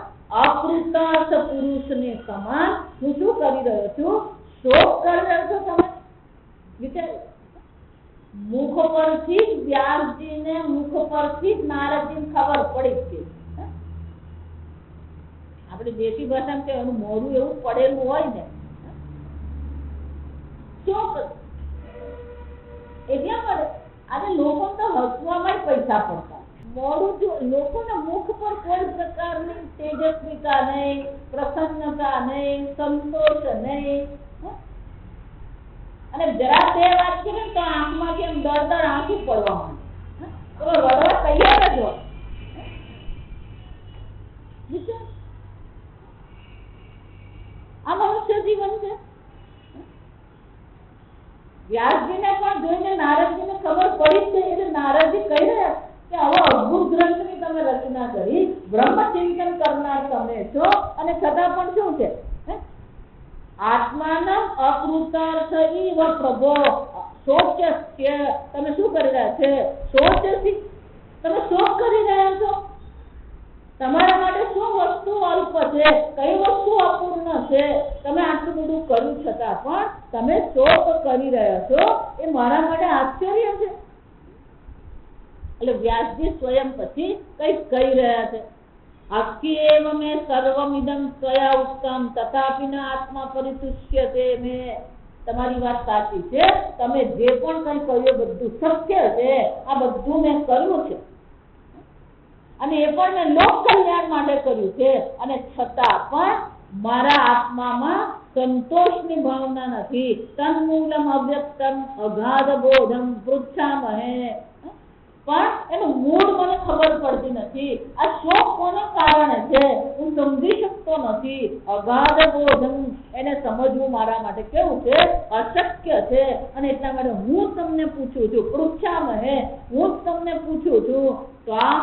અકૃતાર્થ પુરુષને સમાન હું શું કરી રહ્યો છું? શોક કરી રહ્યો છો તમે. વિચાર, મુખ પરથી વ્યાસજીને, મુખ પરથી નારદજીને ખબર પડી જ ગઈ. આપણે દેશી ભાષામાં કે એનું મોઢું એવું પડેલું હોય ને, શોક એટલા માટે આજે લોકો તો હસવામાં પૈસા પડતા. મોઢું જો લોકોના મુખ પર કોઈ પ્રકારની તેજસ્વીતા નહીં, પ્રસન્નતા નહીં, સંતોષ નહીં. અને જરા બે વાત કરીએ તો આંખમાં કેમ દર આંખી પડવા માંડે, તો રડવા તૈયાર જ હોય. આ મનુષ્ય જીવન છે. વ્યાસજીને પણ જોઈને નારદજીને ખબર પડી જ એટલે નારદજી કહી રહ્યા કે આવા અદ્ભુત ગ્રંથની તમે રચના કરી, બ્રહ્મ ચિંતન કરનાર તમે છો અને છતાં પણ શું છે? આત્માનમ અકૃતાર્થ ઈવ પ્રભો. શોચ્ય, તમે શું કરી રહ્યા છે? શોચસી, તમે શોક કરી રહ્યા છો. તમારા માટે શું વસ્તુ અલ્પ છે, કઈ વસ્તુ અપૂર્ણ છે? તમે આટલું બધું કર્યું છતાં પણ તમે શોક કરી રહ્યા છો, એ મારા માટે આશ્ચર્ય છે. એટલે વ્યાસજી સ્વયં પછી કઈક કહી રહ્યા છે. અસ્તિ એવ મે સર્વમિદં ત્વયા ઉક્તમ તથાપિ ન આત્મા પરિતુષ્યતે મે. તમારી વાત સાચી છે, તમે જે પણ કઈ કહ્યું બધું સત્ય છે. આ બધું મેં કર્યું છે અને એ પણ મેં લોક કલ્યાણ માટે કર્યું છે અને છતાં પણ મારા આત્મામાં સંતોષની ભાવના નથી. તન્મૂલમ અવ્યક્તમ અગાધ બોધમ પૃચ્છામહે. પણ એનું મૂળ મને ખબર પડતી નથી. આ શોક કોને કારણે છે હું સમજી શકતો નથી. અગાધ બોધમ, એને સમજવું મારા માટે કેવું છે? અશક્ય છે. અને એટલા માટે હું તમને પૂછું છું, પૃચ્છામહે, હું જ તમને પૂછું છું. તો આ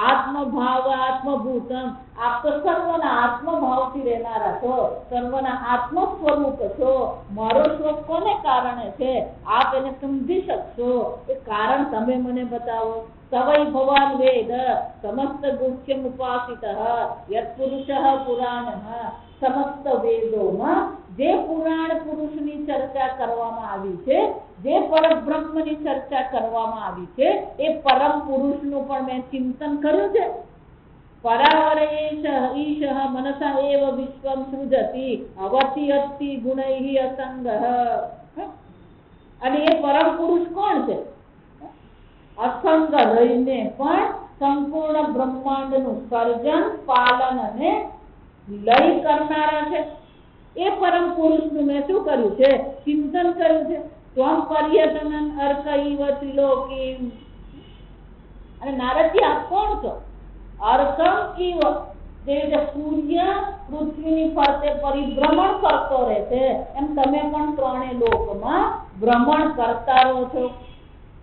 આત્મભાવ આત્મભૂતમ, આપ તો સર્વના આત્મભાવથી રહેનારા છો, સર્વના આત્મ સ્વરૂપ છો. મારો શોક કોને કારણે છે? આપ એને સમજી શકશો એ કારણ તમે મને બતાવો. સવૈ ભવાન વેદ સમસ્ત ગુહ્યમ ઉપાસિતઃ યત પુરુષઃ પુરાણઃ. સમસ્ત વેદોમાં જે પુરાણ પુરુષની ચર્ચા કરવામાં આવી છે, જે પરબ્રહ્મની ચર્ચા કરવામાં આવી છે, એ પરમ પુરુષનું પણ મેં ચિંતન કર્યું છે. પરાવરેશ ઈશઃ મનસા એવ વિશ્વમ સૃજતિ અવતિ અતિ ગુણૈઃ અસંગઃ. અને એ પરમ પુરુષ કોણ છે? અસંગ રહીને પણ સંપૂર્ણ બ્રહ્માંડનું સર્જન, પાલન અને લય કરનારા છે. એ પરમ પુરુષનું મેં શું કર્યું છે? ચિંતન કર્યું છે. ત્વમ પર્યટનન અર્કૈવ ત્રિલોકી. અને નારદજી આપ કોણ છો? અર્કમ ઇવ, જે સૂર્ય પૃથ્વીની ફરતે પરિભ્રમણ કરતો રહે છે એમ તમે પણ ત્રણે લોકમાં ભ્રમણ કરતા રહો છો.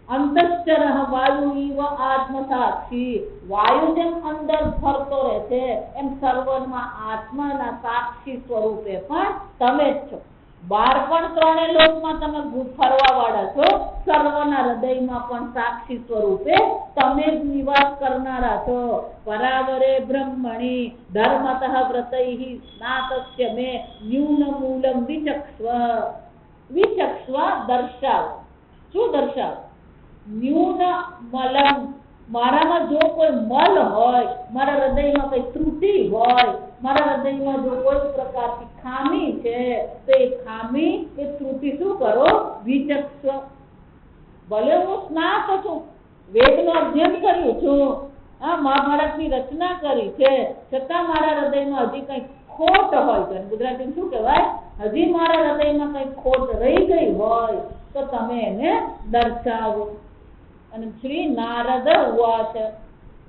અંતશ્ચરઃ વાયુ ઇવ આત્મસાક્ષી. વાયુ જેમ અંદર ફરતો રહે છે એમ સર્વમાં આત્માના સાક્ષી સ્વરૂપે પણ તમે જ છો. બહાર પણ ત્રણે લોકમાં તમે ફરવા વાળા છો, સર્વના હૃદયમાં પણ સાક્ષી સ્વરૂપે તમે જ નિવાસ કરનારા છો. પરાવરે બ્રહ્મણી ધર્મતઃ વ્રતૈઃ સ્નાતસ્ય મે ન્યૂન મૂલમ વિચક્ષ્વ. વિચક્ષ્વ દર્શાવો. શું દર્શાવો? ન્યૂન મલમ, મારામાં જો કોઈ મલ હોય, મારા હૃદયમાં કઈ ત્રુટિ હોય, મારા હૃદયમાં જો કોઈ પ્રકારની ખામી છે તો એ ખામી એ ત્રુટિ શું કરો વિચક્ષ. ભલે હું સ્નાત છું, વેદનું અધ્યયન કર્યું છું, મહાભારતની રચના કરી છે, છતાં મારા હૃદયમાં હજી કઈ ખોટ હોય છે, ગુજરાતીમાં શું કહેવાય, હજી મારા હૃદયમાં કઈ ખોટ રહી ગઈ હોય તો તમે એને દર્શાવો. અને શ્રી નારદ ઉવાચ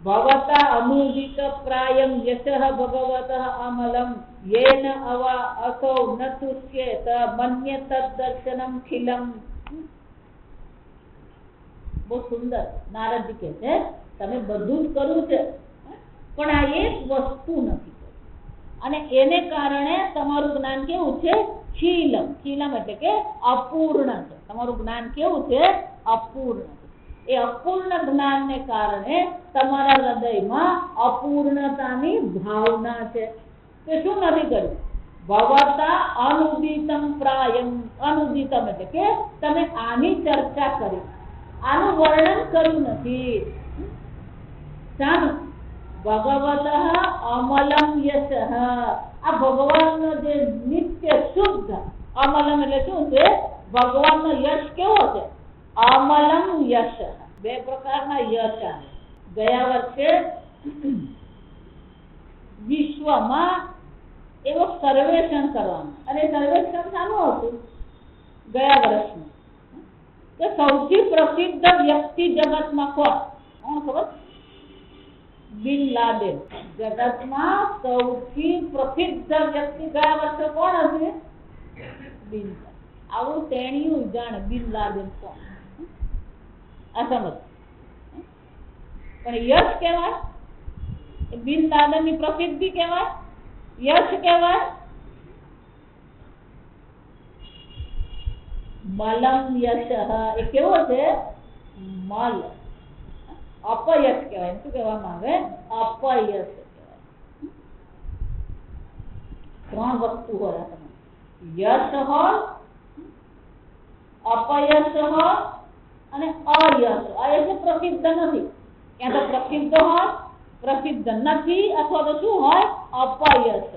ભવતા અનુદિત પ્રાયમ યશઃ ભગવતઃ અમલમ યેન અવા અસૌ ન તુષ્યેત મન્ય તદ્દર્શનમ ખિલમ. બહુ સુંદર નારદજી કહે છે તમે બધું જ કર્યું છે પણ આ એક વસ્તુ નથી અને એને કારણે તમારું જ્ઞાન કેવું છે ખીલમ. ખીલમ એટલે કે અપૂર્ણ છે. તમારું જ્ઞાન કેવું છે અપૂર્ણ. એ અપૂર્ણ જ્ઞાનને કારણે તમારા હૃદયમાં અપૂર્ણતાની ભાવના છે. તે શું નથી કર્યું ભવતા અનુદિતમ પ્રાયમ. અનુદિતમ એટલે કે તમે આની ચર્ચા કરી, આનું વર્ણન કર્યું નથી. શાનું? ભગવતઃ અમલમ યશઃ. આ ભગવાનનો જે નિત્ય શુદ્ધ અમલમ એટલે શું છે? ભગવાનનો યશ કેવો છે? અમલમ યશ. બે પ્રકારના યશ આવે. ગયા વર્ષે વિશ્વમાં એવો સર્વેક્ષણ કરવાનું, અને સર્વેક્ષણ શાનું હતું ગયા વર્ષનું કે સૌથી પ્રસિદ્ધ વ્યક્તિ જગતમાં કોણ? કોણ ખબર? બિન લાદેન. જગતમાં સૌથી પ્રસિદ્ધ વ્યક્તિ ગયા વર્ષે કોણ હશે? બિન. આવું તેણીયું જાણે બિન લાદેન કોણ. આ સમજ. પણ યશ કહેવાય, બિન લાદેનની પ્રસિદ્ધિ કહેવાય, યશ કહેવાય. મલમ યશ. એ કેવો છે? મલ. અપયશ કહેવાય. શું કહેવામાં આવે? અપયશ કહેવાય. ત્રણ વસ્તુ હોય યશ હોય, અપયશ હોય અને અયશ. અયશ પ્રસિદ્ધ નથી. ક્યાં તો પ્રસિદ્ધ હોય, પ્રસિદ્ધ નથી, અથવા તો શું હોય અપયશ.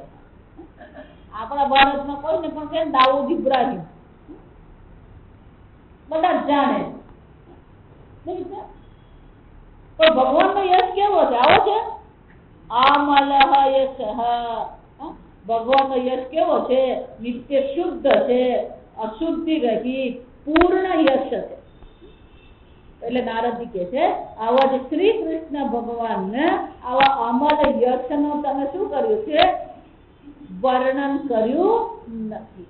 આપણા ભારતમાં કોઈને પણ કે દાઉદ ઇબ્રાહિમ બધા જ જાણે. પણ ભગવાનનો યશ કેવો છે? આવો છે અમલઃ યશ. ભગવાનનો યશ કેવો છે? નિત્ય શુદ્ધ છે, અશુદ્ધિ રહિત, પૂર્ણ યશ છે. એટલે નારદજી કહે છે આવા જ શ્રી કૃષ્ણ ભગવાનને આવા અમલ યશનો તમે શું કર્યું છે? વર્ણન કર્યું નથી.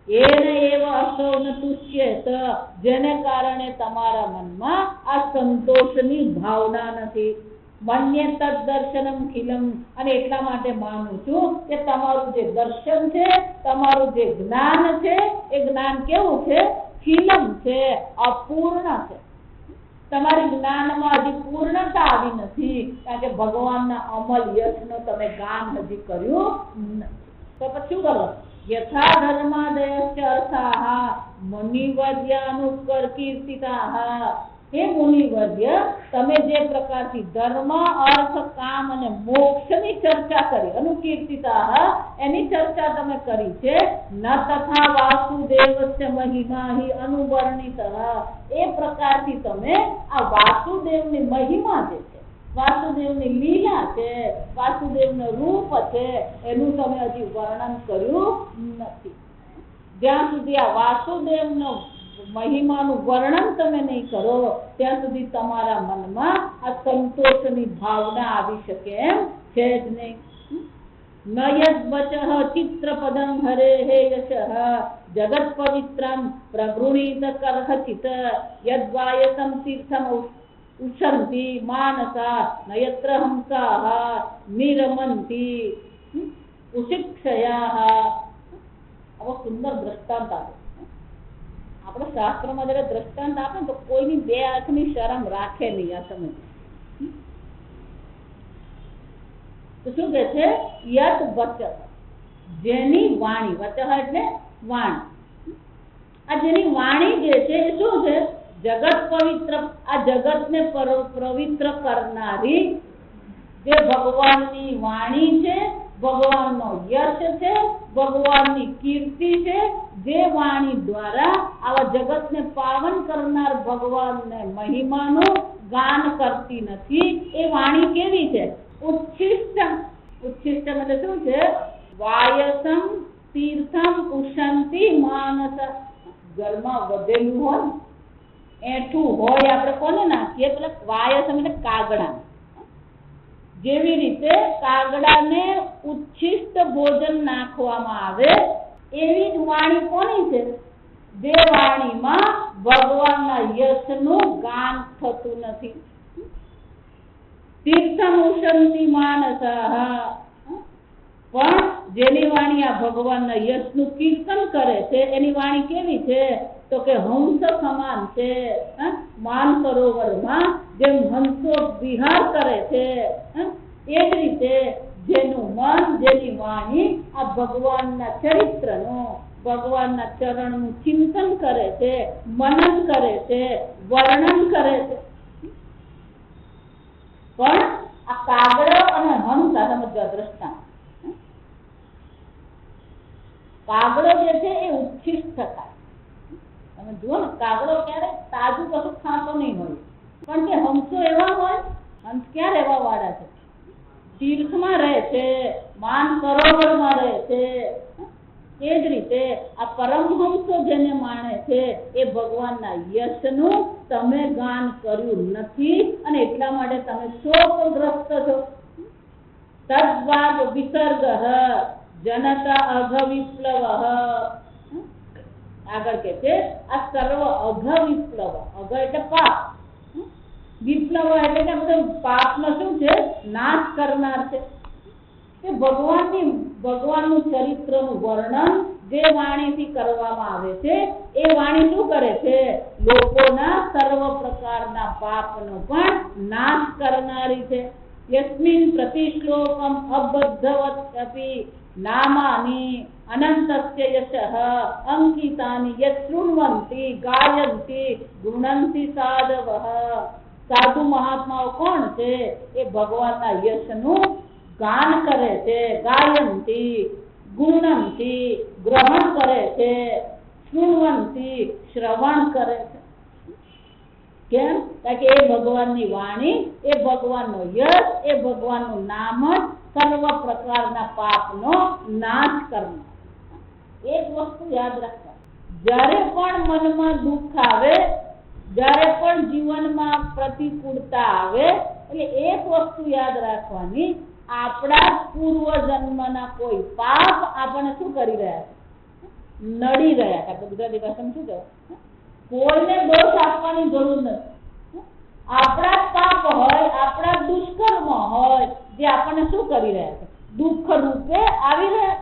એને એવ અસૌ ન તુષ્યેત. જેને કારણે તમારા મનમાં આ સંતોષની ભાવના નથી. મન્ય તદ્દર્શનમ ખિલમ. અને એટલા માટે માનું છું કે તમારું જે દર્શન છે, તમારું જે જ્ઞાન છે, એ જ્ઞાન કેવું છે? ખિલમ છે, અપૂર્ણ છે. તમારી જ્ઞાનમાં હજી પૂર્ણતા આવી નથી, કારણ કે ભગવાનના અમલ યશનો તમે ગાન હજી કર્યું નથી. તો પછી શું કરો? યથા ધર્માદયશ્ચ અર્થાઃ મુનિવર્યાનુકર કીર્તિતાઃ. હે મુનિવર્ય, તમે જે પ્રકારથી ધર્મ, અર્થ, કામ અને મોક્ષની ચર્ચા કરી, અનુકીર્તિતાઃ એની ચર્ચા તમે કરી છે, ન તથા વાસુદેવસ્ય મહિમા હિ અનુવર્ણિતઃ. એ પ્રકારથી તમે આ વાસુદેવની મહિમા જે છે, વાસુદેવની લીલા છે, વાસુદેવનું રૂપ છે, એનું તમે હજી વર્ણન કર્યું નથી. જ્યાં સુધી આ વાસુદેવનો મહિમાનું વર્ણન તમે નહીં કરો ત્યાં સુધી તમારા મનમાં આ સંતોષની ભાવના આવી શકે એમ છે જ નહીં. નયદ વચઃ ચિત્રપદં હરે હે યશઃ જગત પવિત્રમ પ્રગૃણીત કરહચિત યદ્વાયસમ તીર્થમ ઉષંતિ માનસા નયત્ર હંસાઃ નિરમંતિ ઉશિક્ષયાઃ. આવો સુંદર દ્રષ્ટાંત આપે. આપણે શાસ્ત્રમાં જયારે દ્રષ્ટાંત આપે તો કોઈની બે આંખની શરમ રાખે નહીં. આ સમજ તો શું કે છે? યત વચઃ. જેની વાણી, વચઃ એટલે વાણી. આ જેની વાણી જે છે એ શું છે? જગત પવિત્ર. આ જગતને પવિત્ર કરનારી જે ભગવાનની વાણી છે, ભગવાનનો યશ છે, ભગવાનની કીર્તિ છે, જે વાણી દ્વારા આવા જગતને પાવન કરનાર ભગવાનને મહિમાનું ગાન કરતી નથી, એ વાણી કેવી છે? ઉચ્છિષ્ટમ. ઉચ્છિષ્ટમ એટલે શું છે? વાયસમ તીર્થમ ઉશંતિ માનસ. જળમાં વધેલું હોય, એઠું હોય, આપણે કોને નાખીએ? પેલા વાયસમ એટલે કાગડા. જેવી રીતે કાગડાને ઉચ્છિષ્ટ ભોજન નાખવામાં આવે, એવી જ વાણી કોની છે? જે વાણીમાં ભગવાનના યશનું ગાન થતું નથી. તીર્થમ ઉશંતિ માનસ. પણ જેની વાણી આ ભગવાનના યશનું કીર્તન કરે છે, એની વાણી કેવી છે? તો કે હંસ સમાન છે. માન સરોવરમાં જેમ હંસો વિહાર કરે છે, એ જ રીતે જેનું મન, જેની વાણી આ ભગવાનના ચરિત્રનું, ભગવાનના ચરણનું ચિંતન કરે છે, મનન કરે છે, વર્ણન કરે છે. પણ આ કાગડો અને હંસ, આ સમજવા દ્રષ્ટાંત. કાગડો જે છે એ ઉચ્છિષ્ટ થાય. તમે જુઓ ને, કાગડો ક્યારેક તાજું કશું ખાતો નહીં હોય, પણ જે હંસો એવા હોય, હંસ ક્યાં રહેવા વાળા છે? તીર્થમાં રહે છે, માન સરોવરમાં રહે છે. એ જ રીતે આ પરમહંસો જેને માણે છે, એ ભગવાનના યશનું તમે ગાન કર્યું નથી, અને એટલા માટે તમે શોકગ્રસ્ત છો. તદ્વાગ વિસર્ગ જનતા અઘ વિપ્લવ. આગળ કે છે આ સર્વ અઘ વિપ્લવ. અઘ એટલે પાપ, વિપ્લવ એટલે કે બધું પાપનો શું છે? નાશ કરનાર છે. કે ભગવાનનું ચરિત્રનું વર્ણન જે વાણીથી કરવામાં આવે છે, એ વાણી શું કરે છે? લોકોના સર્વ પ્રકારના પાપનો પણ નાશ કરનારી છે. યસ્મિન પ્રતિશ્લોકમ અબદ્ધવત્યપી નામાની અનંતસ્ય યશઃ અંકિતાની યશૃણ્વન્તિ ગાયન્તિ ગૃણન્તિ સાધવઃ. સાધુ મહાત્માઓ કોણ છે? એ ભગવાનના યશનું ગાન કરે છે, ગાયંતિ, ગુણંતિ, ગ્રહણ કરે છે, શૃણવંતિ, શ્રવણ કરે છે. કેમ? કારણ કે એ ભગવાનની વાણી, એ ભગવાનનો યશ, એ ભગવાનનું નામ જ સર્વ પ્રકારના પાપનો નાશ કરનાર. એક વસ્તુ યાદ રાખવા, જ્યારે પણ મનમાં દુઃખ આવે, જ્યારે પણ જીવનમાં પ્રતિકૂળતા આવે, એટલે એક વસ્તુ યાદ રાખવાની, આપણા પૂર્વ જન્મના કોઈ પાપ આપણને શું કરી રહ્યા છે? નડી રહ્યા છે. આપણે ગુજરાતી ભાષામાં શું કહેવાય? કોઈને દોષ આપવાની જરૂર નથી. આપણા પાપ હોય, આપણા દુષ્કર્મ હોય, જે આપણને શું કરી રહ્યા છે? દુઃખ રૂપે આવી રહ્યા.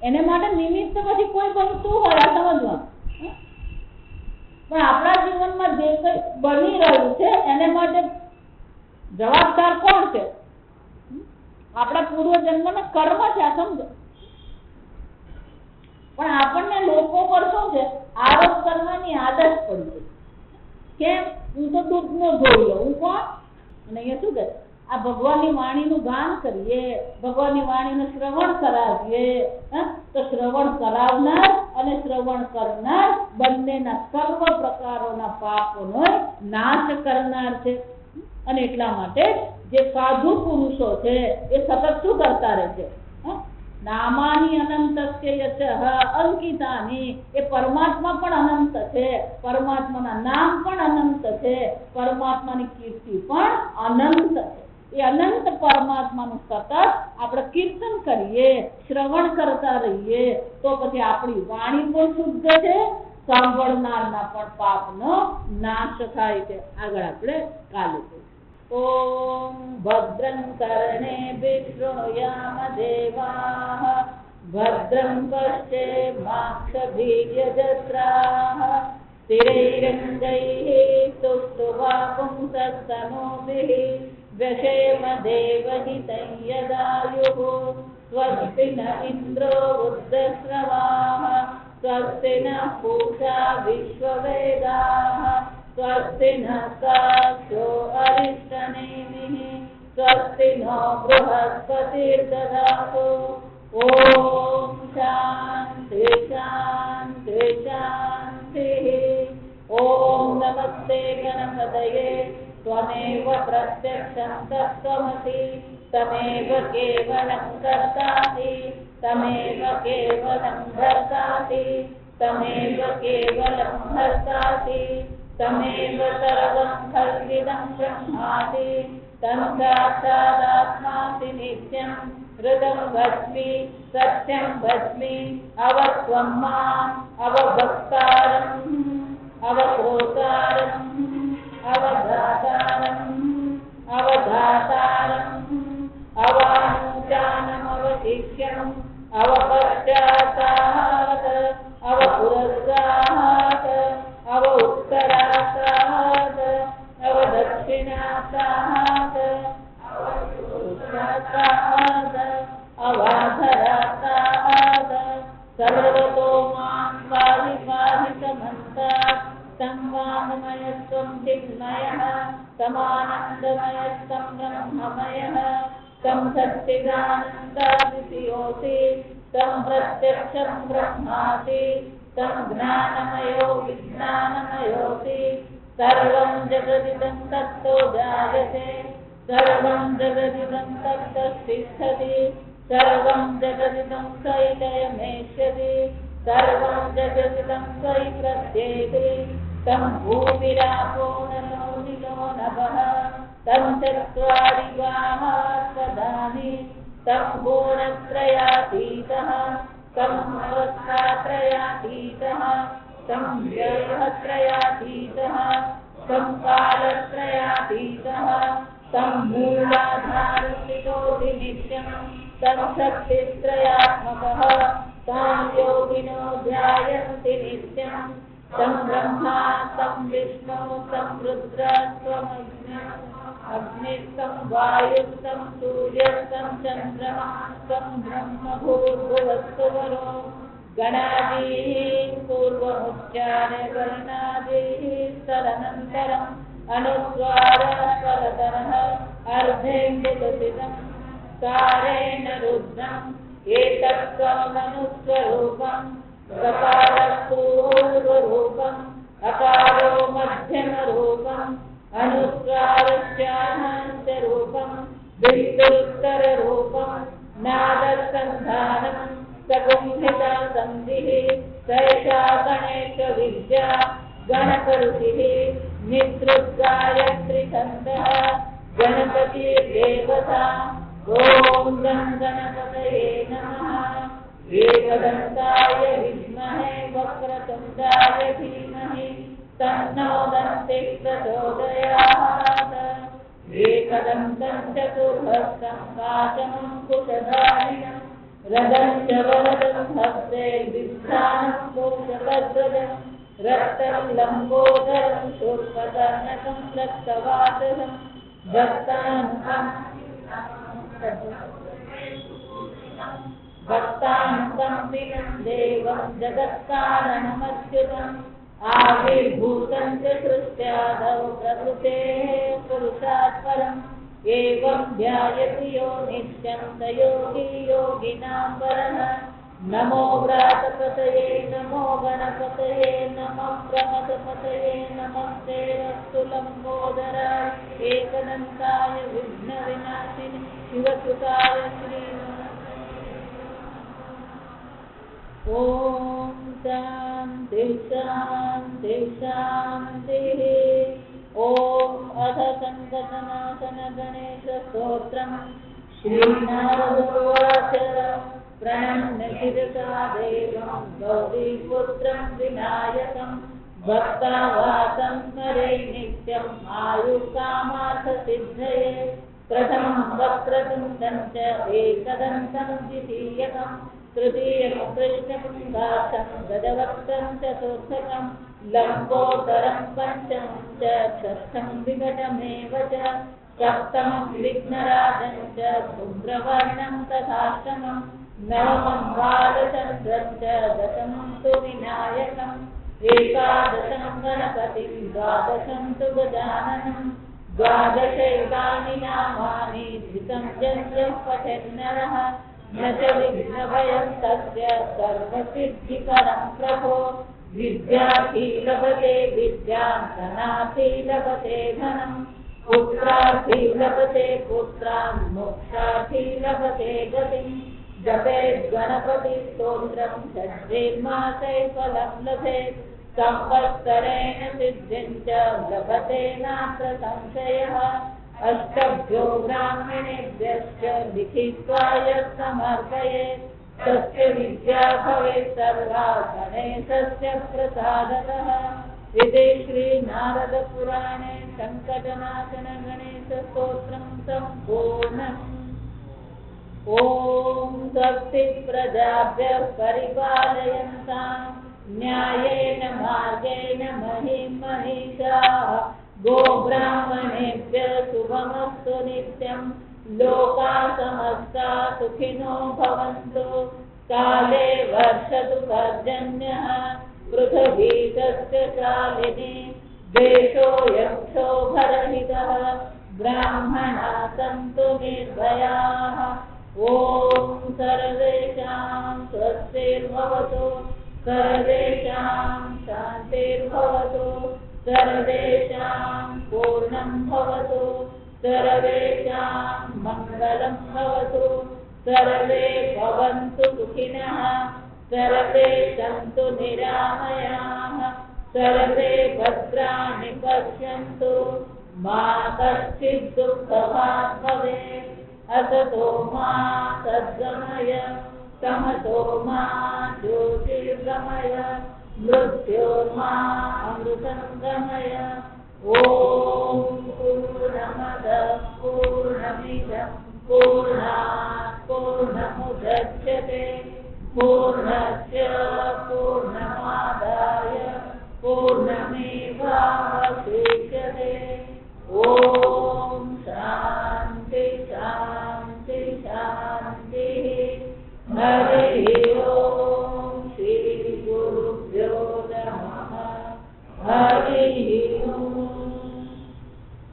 એને માટે નિમિત્ત પછી કોઈ બનતું હોય, આ સમજવાનું. પણ આપણા જીવનમાં જે કંઈ બની રહ્યું છે, એને માટે જવાબદાર કોણ છે? આપણા પૂર્વ જન્મના કર્મ છે, આ સમજો. પણ આપણને લોકો પર શું છે? આરોપ કરવાની આદત પડી છે. કેમ? હું તો દૂધ નો ધોઈ લઉં, હું કોણ? અને અહીંયા શું કહે? આ ભગવાનની વાણીનું ગાન કરીએ, ભગવાનની વાણીનું શ્રવણ કરાવીએ, તો શ્રવણ કરાવનાર અને શ્રવણ કરનાર બંનેના સર્વ પ્રકારોના પાપોનો નાશ કરનાર છે. અને એટલા માટે જે સાધુ પુરુષો છે, એ સતત શું કરતા રહે છે? નામાની અનંતસ્ય યશઃ અંકિતાની. એ પરમાત્મા પણ અનંત છે, પરમાત્માના નામ પણ અનંત છે, પરમાત્માની કીર્તિ પણ અનંત છે. એ અનંત પરમાત્માનું સતત આપણે કીર્તન કરીએ, શ્રવણ કરતા રહીએ, તો પછી આપણી વાણી પણ શુદ્ધ છે, સાંભળનારના પણ પાપનો નાશ થાય છે. આગળ આપણે કાલે જોઈશું. ઓમ ભદ્રં કર્ણેભિઃ શૃણુયામ દેવાઃ ભદ્રં પશ્યેમાક્ષભીર્યજત્રાઃ સ્थिरैरङ्गैः सुष्ठुवापुंसस्तनूभिः व्यशेम देवहितं यदायुः स्वस्ति न इन्द्रो वृद्धश्रवाः स्वस्ति नः पूषा विश्ववेदाः स्वस्ति नः साक्षो अरिष्टनेमिः स्वस्ति नो बृहस्पतिर्ददातु। ओम शांति शांति शांतिः। ओम नमस्ते गणपतये त्वमेव प्रत्यक्षं तत्त्वमसि तमेव केवलं कर्तासि तमेव केवलं भर्तासि तमेव केवलं भर्तासि तमेव सर्वं खल्विदं ब्रह्मासि तं साक्षादात्मासि नित्यं हृदं वच्मि सत्यं वच्मि अवत्वं माम् अवभक्तारम् अवभोक्तारम् अवधातारम् अवधातारम् अवानुजानमवशिष्यम् अवपश्चातात् अवपुरस्तात् अव उत्तरात् अवदक्षिणात् अवपुरस्तात् अवाधरात् सर्वतो मां पाहि पाहि समन्तात् संवाममयस्त्वं चिन्मयः समानन्दमयस्त्वं ब्रह्ममयः तं सच्चिदानन्दादियोऽसि तं प्रत्यक्षं ब्रह्मासि तं ज्ञानमयो विज्ञानमयोऽसि सर्वं जगदिदं तत्तो जायते सर्वं जगदिदं तत्तस्तिष्ठति सर्वं जगदिदं सैतयमेष्यति सर्वं जगदिदं सै प्रत्येति तं भूमिरापो नलो निलो नभः तं चत्वारि गाहास्पदानि तं गुणत्रयातीतः तं अवस्थात्रयातीतः तं देहत्रयातीतः तं कालत्रयातीतः तं मूलाधारस्थितोऽसि नित्यं तं शक्तित्रयात्मकः तां योगिनो ध्यायन्ति नित्यं तं ब्रह्मा तं विष्णु तं रुद्रस्त्वमग्निस्तं वायुस्तं सूर्यस्तं चन्द्रमास्तं ब्रह्मभूर्भुवस्सुवरो गणादीः पूर्वमुच्चार्य वर्णादीः तदनन्तरम् अनुस्वारः परतरः अर्धेन्दुगसितं कारेण रुद्धम् एतत्त्वमनुस्वरूपं सकारपूर्वरूपम् अकारो मध्यमरूपम् अनुस्वारस्यान्तरूपम् बिन्दुत्तररूपम् नादसन्धानम् सगुंहिता सन्धिः सैषा गणेशविद्या गणकऋषिः निसृद्गायत्री छन्दः गणपतिर्देवता ॐ गं गणपतये नमः। एकदन्ताय विद्महे वक्रतुण्डाय धीमहि तन्नो दन्तिः प्रचोदयात्। एकदन्तं चतुर्हस्तं काशमङ्कुशधारिणं रदं च वरदं हस्ते बिभ्राणं कोशभद्रजं रक्तं लम्बोदरं शूर्पकर्णकं रक्तवाससं भक्तानुकम्पितं देवं जगत्कारणमच्युतम् आविर्भूतं च सृष्ट्यादौ प्रकृतेः पुरुषात् परम् एवं ध्यायति यो नित्यं स योगी योगिनां वरः। नमो व्रातपतये नमो गणपतये नमः प्रमथपतये नमस्ते रस्तु लम्बोदराय एकदन्ताय विघ्नविनाशिनि शिवसुताय ॐ शान्ति शान्ति शान्तिः। ॐ अथ सङ्कटनाशन गणेशस्तोत्रम् श्रीनारदोवाच प्रणम्य शिरसा देवं गौरीपुत्रं विनायकं भक्तावासं स्मरे नित्यम् आयुकामार्थसिद्धये प्रथमं वक्रतुण्डं च एकदन्तं द्वितीयकं तृतीयं कृष्णपुङ्गाक्षं गजवक्त्रं चतुर्थकं लम्बोदरं पञ्चमं च षष्ठं विकटमेव च सप्तमं विघ्नराजं च शुभ्रवर्णं तथाष्टमं नवमं बालचन्द्रं च दशमं तु विनायकम् एकादशं गणपतिं द्वादशं तु गजाननं द्वादशैतानि नामानि धृतं यस्य पठेन्नरः न च विघ्नभयं तस्य सर्वसिद्धिकरं प्रभो विद्यार्थी लभते विद्यां धनार्थी लभते धनं पुत्रार्थी लभते पुत्रान् मोक्षार्थी लभते गतिं जपेत् गणपति स्तोत्रं षड्मासे फलं लभेत् संवत्सरेण सिद्धिं च लभते नात्र संशयः अष्टभ्यो ब्राह्मणेभ्यश्च लिखित्वा यः समर्पयेत् तस्य विद्या भवेत् सर्वा गणेशस्य प्रसादतः। इति श्रीनारदपुराणे संकटनाशन गणेशस्तोत्रं सम्पूर्णम्। ॐ स्वस्ति प्रजाभ्यः परिपालयन्तां न्यायेन मार्गेण महीं महिषाः गोब्राह्मणेभ्यः शुभमस्तु नित्यं लोकाः समस्ताः सुखिनो भवन्तु काले वर्षतु पर्जन्यः पृथिवी सस्यशालिनी देशोऽयं क्षोभरहितः ब्राह्मणाः सन्तु निर्भयाः। ॐ सर्वेषां स्वस्तिर्भवतु सर्वेषां शान्तिर्भवतु सर्वेषां पूर्णं भवतु सर्वेषां मङ्गलं भवतु सर्वे भवन्तु सुखिनः सर्वे सन्तु निरामयाः सर्वे भद्राणि पश्यन्तु मा कश्चित् दुःखभाग् भवेत्। असतो मा सद्गमय तमसो मा ज्योतिर्गमय मृत्योर्मा अमृतं गमय। ॐ पूर्णमदः पूर्णमिदं पूर्णात् पूर्णमुदच्यते पूर्णस्य